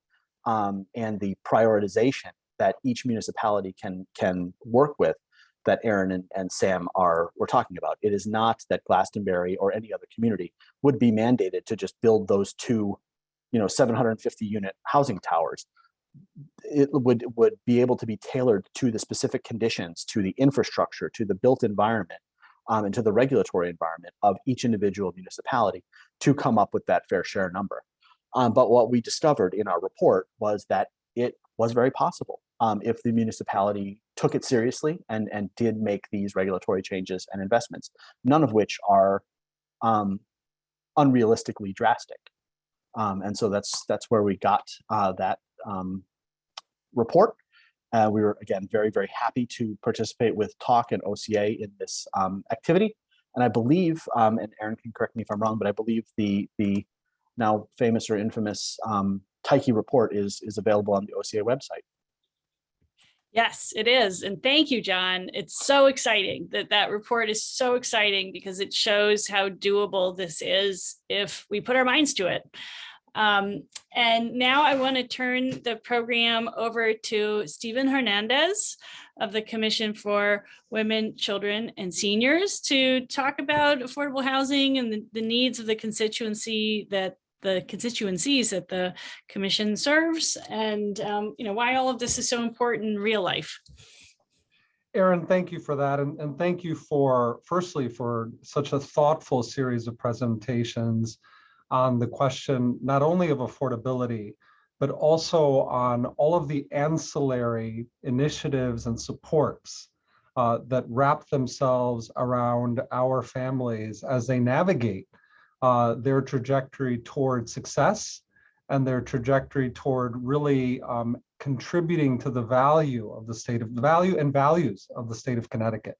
and the prioritization that each municipality can work with, that Aaron and Sam were talking about. It is not that Glastonbury or any other community would be mandated to just build those two, 750 unit housing towers. It would be able to be tailored to the specific conditions, to the infrastructure, to the built environment, and to the regulatory environment of each individual municipality to come up with that fair share number. But what we discovered in our report was that it was very possible if the municipality took it seriously and did make these regulatory changes and investments, none of which are unrealistically drastic. And so that's where we got that report. We were, again, very, very happy to participate with TALK and OCA in this activity. And I believe, and Aaron can correct me if I'm wrong, but I believe the now famous or infamous Tyche report is available on the OCA website. Yes, it is. And thank you, John. It's so exciting that report is so exciting because it shows how doable this is if we put our minds to it. And now I want to turn the program over to Stephen Hernandez of the Commission for Women, Children, and Seniors to talk about affordable housing and the needs of the constituencies that the commission serves, and why all of this is so important in real life. Aaron, thank you for that. And thank you firstly for such a thoughtful series of presentations on the question, not only of affordability, but also on all of the ancillary initiatives and supports that wrap themselves around our families as they navigate their trajectory toward success and their trajectory toward really contributing to the value of the values of the state of Connecticut.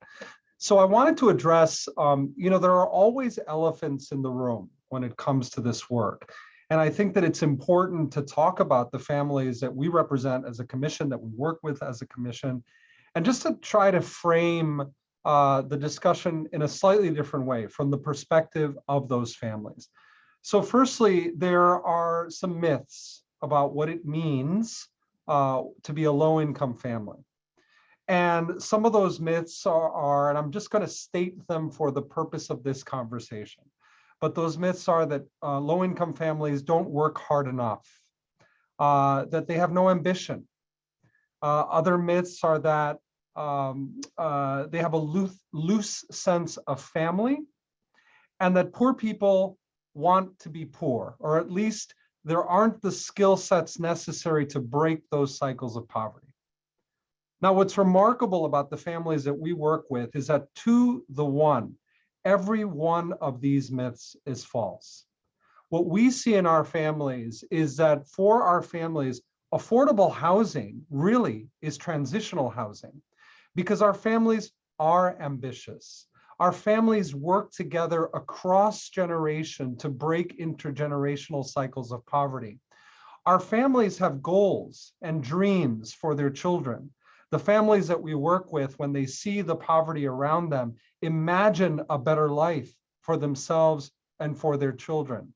So I wanted to address, there are always elephants in the room when it comes to this work. And I think that it's important to talk about the families that we represent as a commission, that we work with as a commission, and just to try to frame the discussion in a slightly different way from the perspective of those families. So firstly, there are some myths about what it means to be a low-income family. And some of those myths are, and I'm just going to state them for the purpose of this conversation, but those myths are that low-income families don't work hard enough, that they have no ambition. Other myths are that they have a loose sense of family, and that poor people want to be poor, or at least there aren't the skill sets necessary to break those cycles of poverty. Now, what's remarkable about the families that we work with is that 2-to-1, every one of these myths is false. What we see in our families is that for our families, affordable housing really is transitional housing, because our families are ambitious. Our families work together across generation to break intergenerational cycles of poverty. Our families have goals and dreams for their children. The families that we work with, when they see the poverty around them, imagine a better life for themselves and for their children.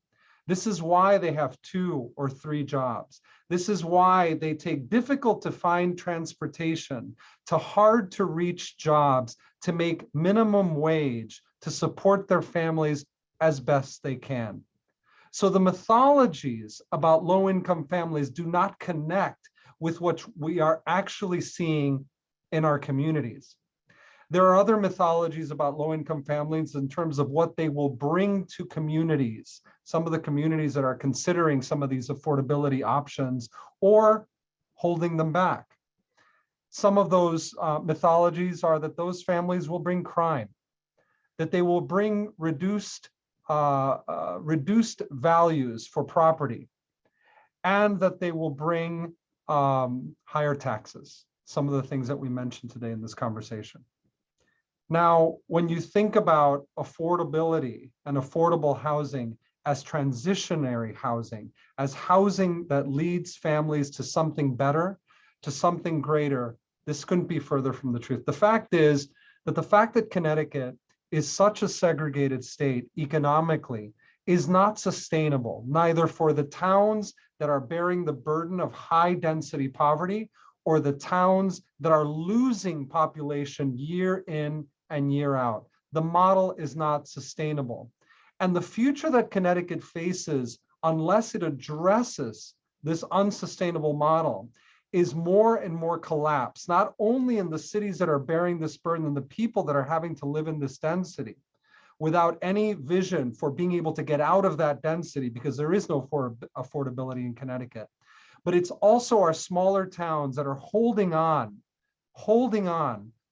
This is why they have 2 or 3 jobs. This is why they take difficult to find transportation to hard to reach jobs to make minimum wage to support their families as best they can. So the mythologies about low-income families do not connect with what we are actually seeing in our communities. There are other mythologies about low-income families in terms of what they will bring to communities, some of the communities that are considering some of these affordability options or holding them back. Some of those mythologies are that those families will bring crime, that they will bring reduced values for property, and that they will bring higher taxes, some of the things that we mentioned today in this conversation. Now, when you think about affordability and affordable housing as transitionary housing, as housing that leads families to something better, to something greater, this couldn't be further from the truth. The fact is that the fact that Connecticut is such a segregated state economically is not sustainable, neither for the towns that are bearing the burden of high density poverty or the towns that are losing population year in and year out. The model is not sustainable. And the future that Connecticut faces, unless it addresses this unsustainable model, is more and more collapse, not only in the cities that are bearing this burden and the people that are having to live in this density without any vision for being able to get out of that density, because there is no affordability in Connecticut. But it's also our smaller towns that are holding on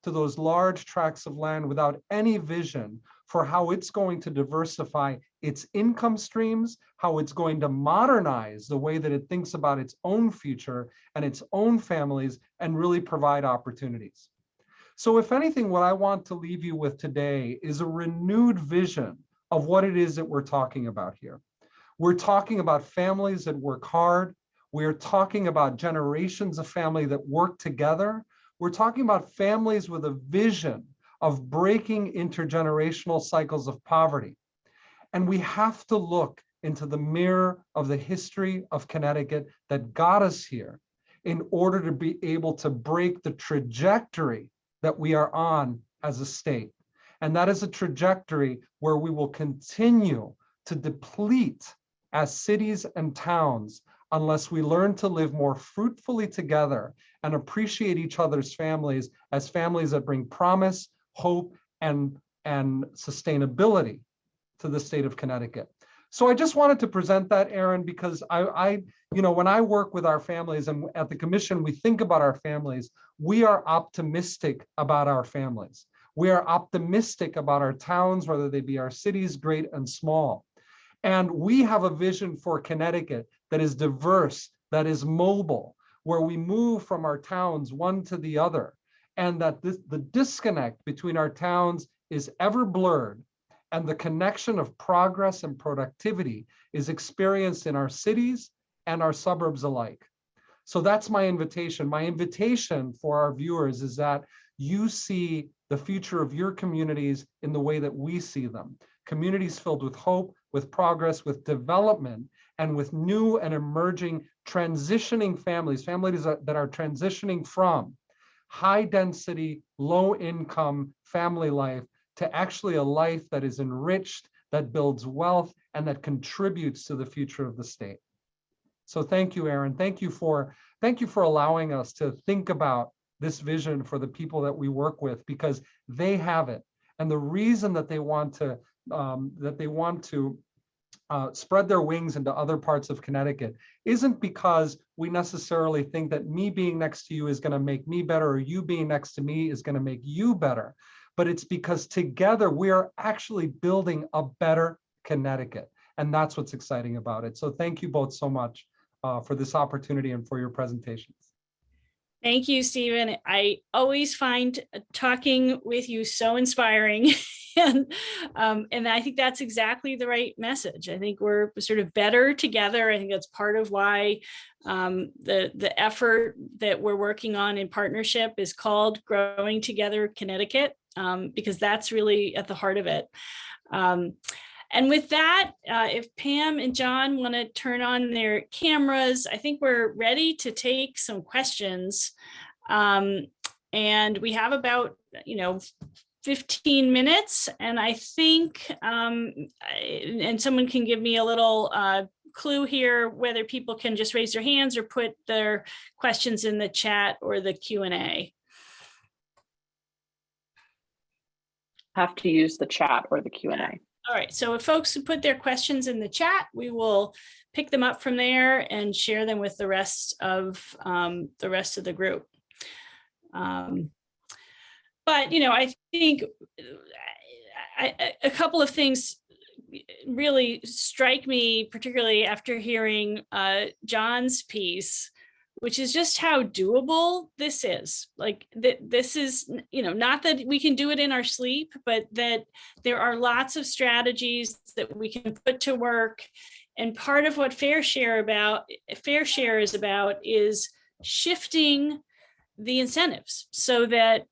to those large tracts of land without any vision for how it's going to diversify its income streams, how it's going to modernize the way that it thinks about its own future and its own families, and really provide opportunities. So if anything, what I want to leave you with today is a renewed vision of what it is that we're talking about here. We're talking about families that work hard. We're talking about generations of family that work together. We're talking about families with a vision of breaking intergenerational cycles of poverty. And we have to look into the mirror of the history of Connecticut that got us here in order to be able to break the trajectory that we are on as a state. And that is a trajectory where we will continue to deplete as cities and towns unless we learn to live more fruitfully together and appreciate each other's families as families that bring promise, hope, and sustainability to the state of Connecticut. So I just wanted to present that, Aaron, because when I work with our families and at the commission, we think about our families, we are optimistic about our families. We are optimistic about our towns, whether they be our cities, great and small. And we have a vision for Connecticut that is diverse, that is mobile, where we move from our towns one to the other, and that the disconnect between our towns is ever blurred, and the connection of progress and productivity is experienced in our cities and our suburbs alike. So that's my invitation. My invitation for our viewers is that you see the future of your communities in the way that we see them. Communities filled with hope, with progress, with development, and with new and emerging transitioning families that are transitioning from high density, low income family life to actually a life that is enriched, that builds wealth, and that contributes to the future of the state. So thank you, Aaron. Thank you for allowing us to think about this vision for the people that we work with, because they have it. And the reason that they want to spread their wings into other parts of Connecticut isn't because we necessarily think that me being next to you is going to make me better, or you being next to me is going to make you better. But it's because together we are actually building a better Connecticut. And that's what's exciting about it. So thank you both so much for this opportunity and for your presentations. Thank you, Stephen. I always find talking with you so inspiring. and I think that's exactly the right message. I think we're sort of better together. I think that's part of why the effort that we're working on in partnership is called Growing Together Connecticut, because that's really at the heart of it. And with that, if Pam and John want to turn on their cameras, I think we're ready to take some questions. And we have about, 15 minutes, and I think, and someone can give me a little clue here, whether people can just raise their hands or put their questions in the chat or the Q&A. Have to use the chat or the Q&A. All right, so if folks put their questions in the chat, we will pick them up from there and share them with the rest of the group. But, you know, I think a couple of things really strike me, particularly after hearing John's piece, which is just how doable this is. Like this is, you know, not that we can do it in our sleep, but that there are lots of strategies that we can put to work. And part of what Fair Share is about is shifting the incentives so that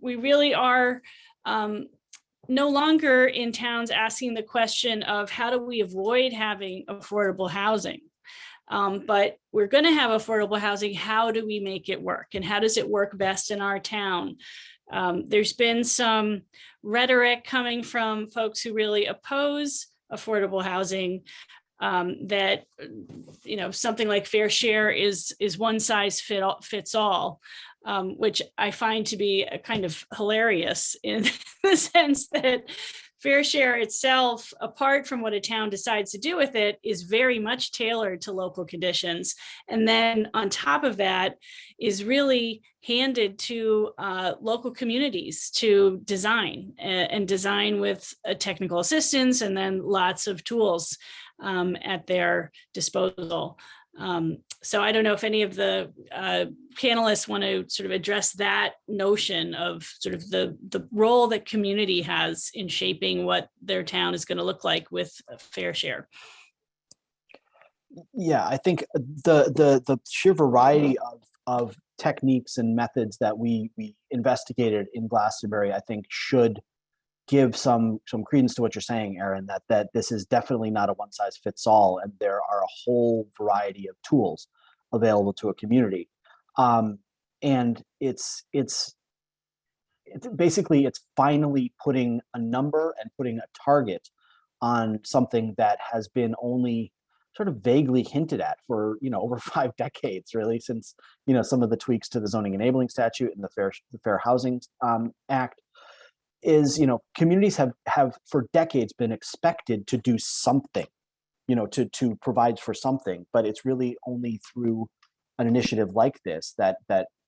we really are no longer in towns asking the question of how do we avoid having affordable housing, but we're going to have affordable housing. How do we make it work, and how does it work best in our town? There's been some rhetoric coming from folks who really oppose affordable housing, that, you know, something like Fair Share is one size fits all, which I find to be a kind of hilarious in the sense that Fair Share itself, apart from what a town decides to do with it, is very much tailored to local conditions. And then on top of that is really handed to local communities to design and design with technical assistance and then lots of tools at their disposal. So I don't know if any of the panelists want to sort of address that notion of sort of the role that community has in shaping what their town is going to look like with a Fair Share. Yeah, I think the sheer variety of techniques and methods that we investigated in Glastonbury, I think, should give some credence to what you're saying, Aaron, that this is definitely not a one size fits all, and there are a whole variety of tools available to a community. And it's basically finally putting a number and putting a target on something that has been only sort of vaguely hinted at for, you know, over 5 decades, really, since, you know, some of the tweaks to the Zoning Enabling Statute and the Fair Housing Act. Is, you know, communities have for decades been expected to do something, you know, to provide for something, but it's really only through an initiative like this that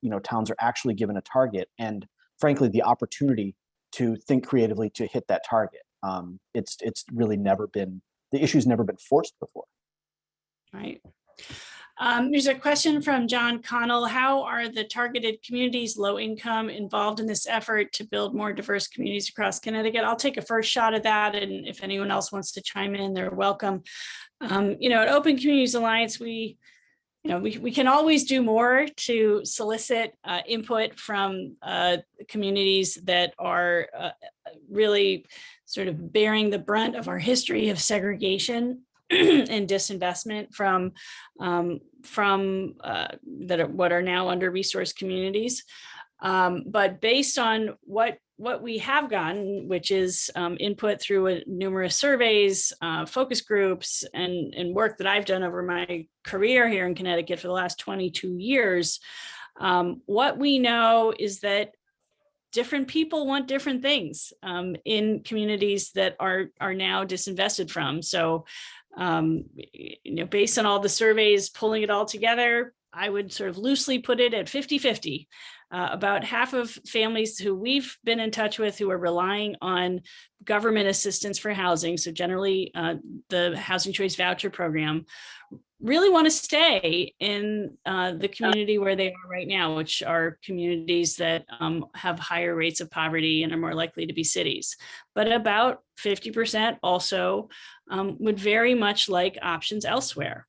you know, towns are actually given a target and, frankly, the opportunity to think creatively to hit that target. It's really never been, the issue's never been forced before. Right. There's a question from John Connell. How are the targeted communities, low income, involved in this effort to build more diverse communities across Connecticut? I'll take a first shot at that, and if anyone else wants to chime in, they're welcome. You know, at Open Communities Alliance, we can always do more to solicit input from communities that are really sort of bearing the brunt of our history of segregation and disinvestment from what are now under-resourced communities. But based on what we have gotten, which is input through numerous surveys, focus groups, and work that I've done over my career here in Connecticut for the last 22 years, what we know is that different people want different things in communities that are now disinvested from. So, you know, based on all the surveys, pulling it all together, I would sort of loosely put it at 50-50. About half of families who we've been in touch with who are relying on government assistance for housing, so generally the Housing Choice Voucher Program, really want to stay in the community where they are right now, which are communities that have higher rates of poverty and are more likely to be cities. But about 50% also would very much like options elsewhere.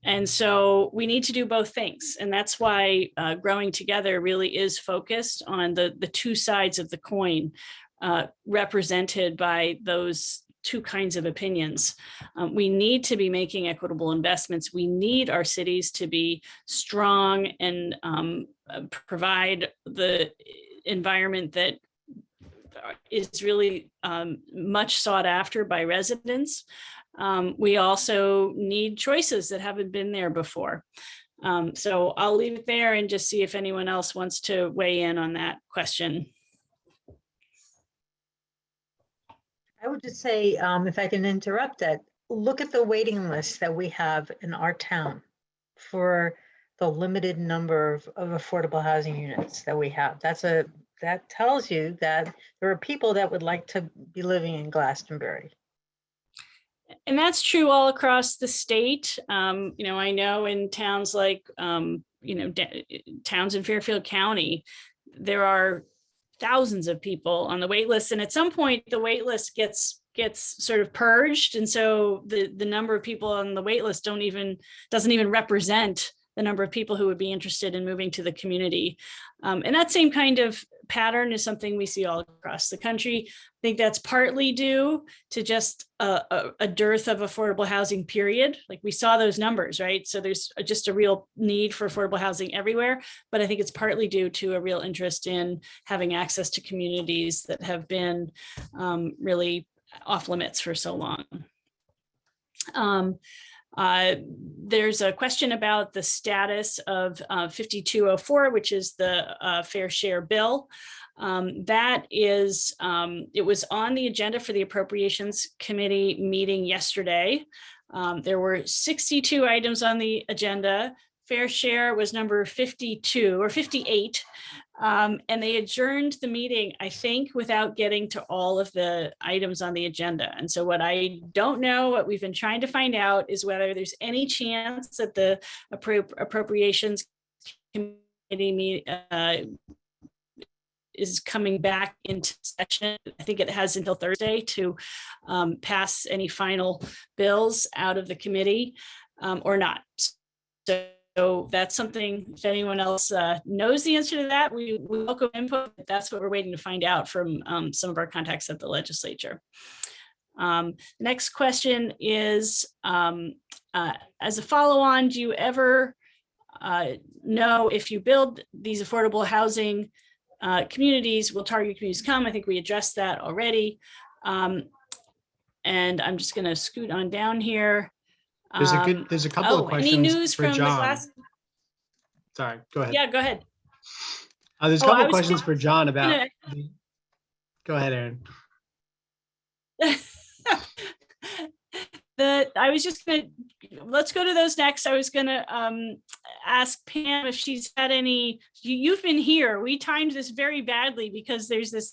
And so we need to do both things. And that's why Growing Together really is focused on the two sides of the coin represented by those two kinds of opinions. We need to be making equitable investments. We need our cities to be strong and provide the environment that is really much sought after by residents. We also need choices that haven't been there before. So I'll leave it there and just see if anyone else wants to weigh in on that question. I would just say, if I can interrupt that, look at the waiting list that we have in our town for the limited number of affordable housing units that we have. That tells you that there are people that would like to be living in Glastonbury. And that's true all across the state. I know in towns like, towns in Fairfield County, there are thousands of people on the wait list. And at some point, the wait list gets sort of purged. And so the number of people on the wait list doesn't even represent the number of people who would be interested in moving to the community. And that same kind of pattern is something we see all across the country. I think that's partly due to just a dearth of affordable housing, period. Like we saw those numbers, right? So there's just a real need for affordable housing everywhere. But I think it's partly due to a real interest in having access to communities that have been really off limits for so long. There's a question about the status of 5204, which is the fair share bill. That is, it was on the agenda for the Appropriations Committee meeting yesterday. There were 62 items on the agenda. Fair share was number 52 or 58. And they adjourned the meeting, I think, without getting to all of the items on the agenda. And so what I don't know, what we've been trying to find out is whether there's any chance that the Appropriations Committee is coming back into session. I think it has until Thursday to pass any final bills out of the committee or not. So that's something, if anyone else knows the answer to that, we welcome input. That's what we're waiting to find out from some of our contacts at the legislature. Next question is, as a follow-on, do you ever know if you build these affordable housing communities, will target communities come? I think we addressed that already. And I'm just going to scoot on down here. There's a couple of questions any news for from John. the class? Sorry, go ahead. Yeah, go ahead. There's a couple of questions for John about. Go ahead, Erin. I was just gonna, let's go to those next. I was gonna ask Pam if she's had any, you've been here. We timed this very badly because there's this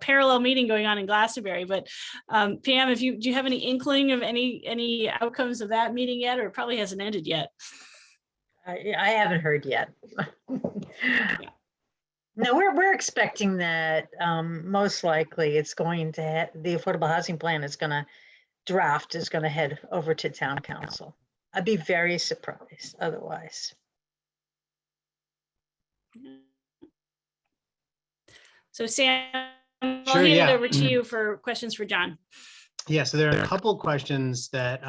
parallel meeting going on in Glastonbury, but Pam, do you have any inkling of any outcomes of that meeting yet, or it probably hasn't ended yet? I haven't heard yet. No, we're expecting that most likely it's going to, the affordable housing plan is going to head over to town council. I'd be very surprised otherwise. So Sam, I'll Sure, hand yeah. it over to you for questions for John. Yeah, so there are a couple of questions that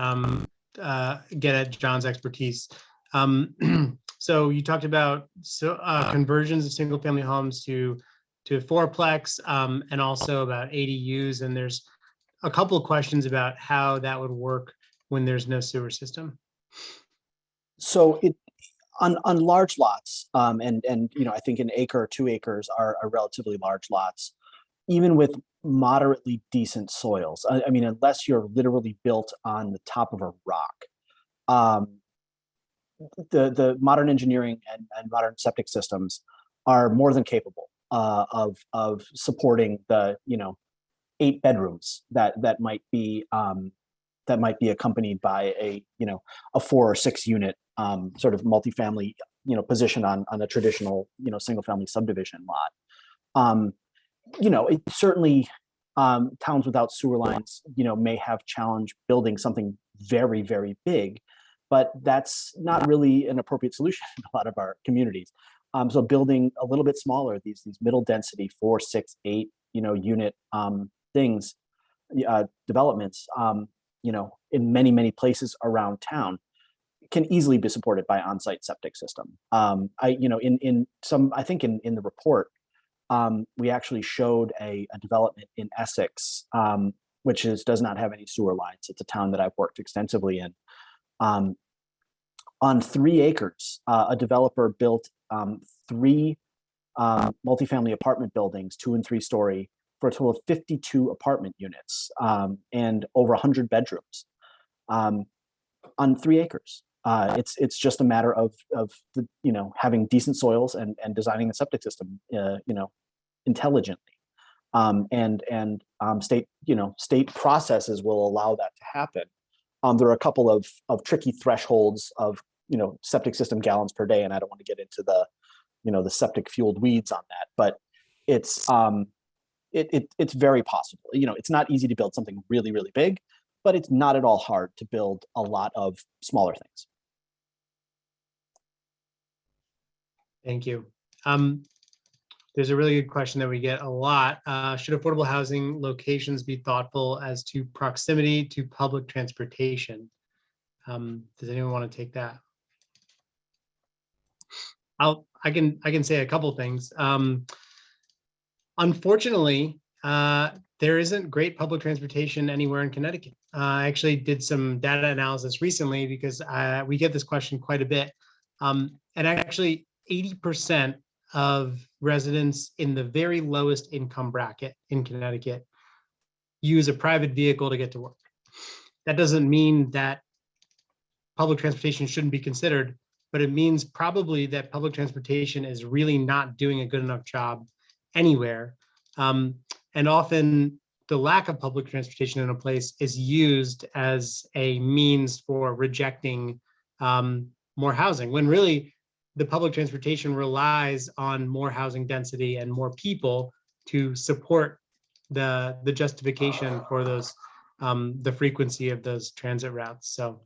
get at John's expertise. So you talked about conversions of single family homes to fourplex and also about ADUs. And there's a couple of questions about how that would work when there's no sewer system. So on large lots, and I think an acre or 2 acres are relatively large lots, even with moderately decent soils. I mean, unless you're literally built on the top of a rock, the modern engineering and modern septic systems are more than capable of supporting the 8 bedrooms that might be accompanied by a 4 or 6 unit sort of multifamily position on a traditional single family subdivision lot. It certainly towns without sewer lines may have challenge building something very, very big, but that's not really an appropriate solution in a lot of our communities. So building a little bit smaller, these middle density 4, 6, 8 unit things, developments, in many places around town can easily be supported by on-site septic system. I think in the report, we actually showed a development in Essex, which does not have any sewer lines. It's a town that I've worked extensively in. On 3 acres, a developer built 3 multifamily apartment buildings, 2- and 3-story, for a total of 52 apartment units and over 100 bedrooms on 3 acres. It's just a matter of the, having decent soils and designing a septic system, intelligently. State processes will allow that to happen. There are a couple of tricky thresholds of septic system gallons per day, and I don't want to get into the septic fueled weeds on that, but it's very possible. It's not easy to build something really, really big, but it's not at all hard to build a lot of smaller things. Thank you. There's a really good question that we get a lot. Should affordable housing locations be thoughtful as to proximity to public transportation? Does anyone want to take that? I can say a couple things. Unfortunately, there isn't great public transportation anywhere in Connecticut. I actually did some data analysis recently because we get this question quite a bit. And actually 80% of residents in the very lowest income bracket in Connecticut use a private vehicle to get to work. That doesn't mean that public transportation shouldn't be considered, but it means probably that public transportation is really not doing a good enough job anywhere. And often the lack of public transportation in a place is used as a means for rejecting more housing, when really the public transportation relies on more housing density and more people to support the justification for those, the frequency of those transit routes. So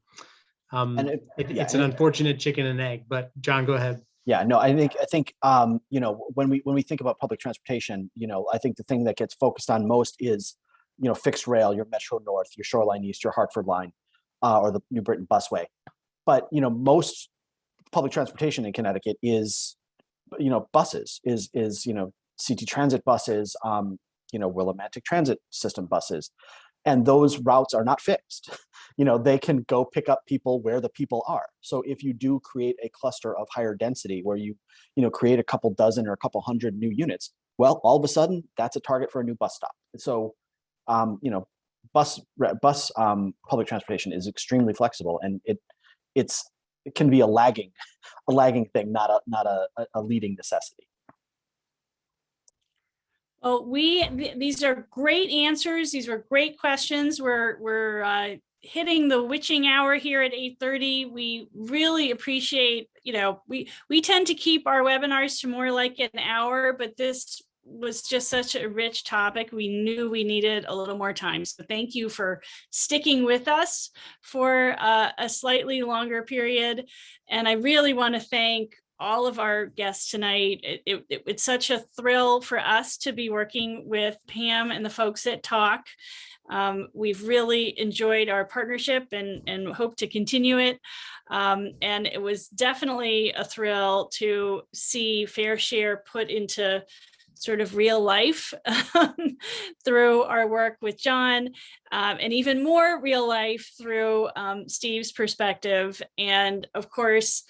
it's an unfortunate chicken and egg, but John, go ahead. Yeah, no, I think when we think about public transportation, I think the thing that gets focused on most is fixed rail, your Metro North, your Shoreline East, your Hartford line, or the New Britain Busway. But most public transportation in Connecticut is buses, is CT Transit buses, Willimantic Transit System buses, and those routes are not fixed. They can go pick up people where the people are. So if you do create a cluster of higher density where you create a couple dozen or a couple hundred new units, well, all of a sudden that's a target for a new bus stop. So bus public transportation is extremely flexible, and it can be a lagging thing, not a leading necessity. Well, these are great answers. These were great questions. We're hitting the witching hour here at 8:30. We really appreciate, we tend to keep our webinars to more like an hour, but this was just such a rich topic. We knew we needed a little more time. So thank you for sticking with us for a slightly longer period. And I really want to thank all of our guests tonight. It's such a thrill for us to be working with Pam and the folks at Talk. We've really enjoyed our partnership and hope to continue it. And it was definitely a thrill to see Fair Share put into sort of real life through our work with John, and even more real life through Steve's perspective. And of course,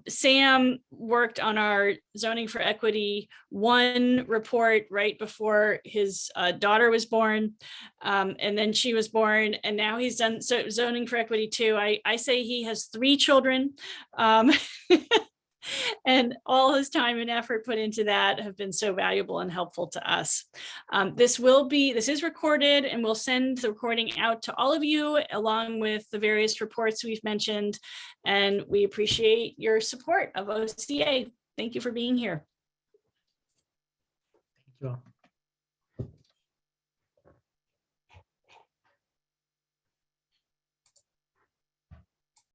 Sam worked on our Zoning for Equity 1 report right before his daughter was born. And then she was born, and now he's done Zoning for Equity 2. I say he has 3 children. And all his time and effort put into that have been so valuable and helpful to us. This is recorded, and we'll send the recording out to all of you along with the various reports we've mentioned. And we appreciate your support of OCA. Thank you for being here. Thank you all.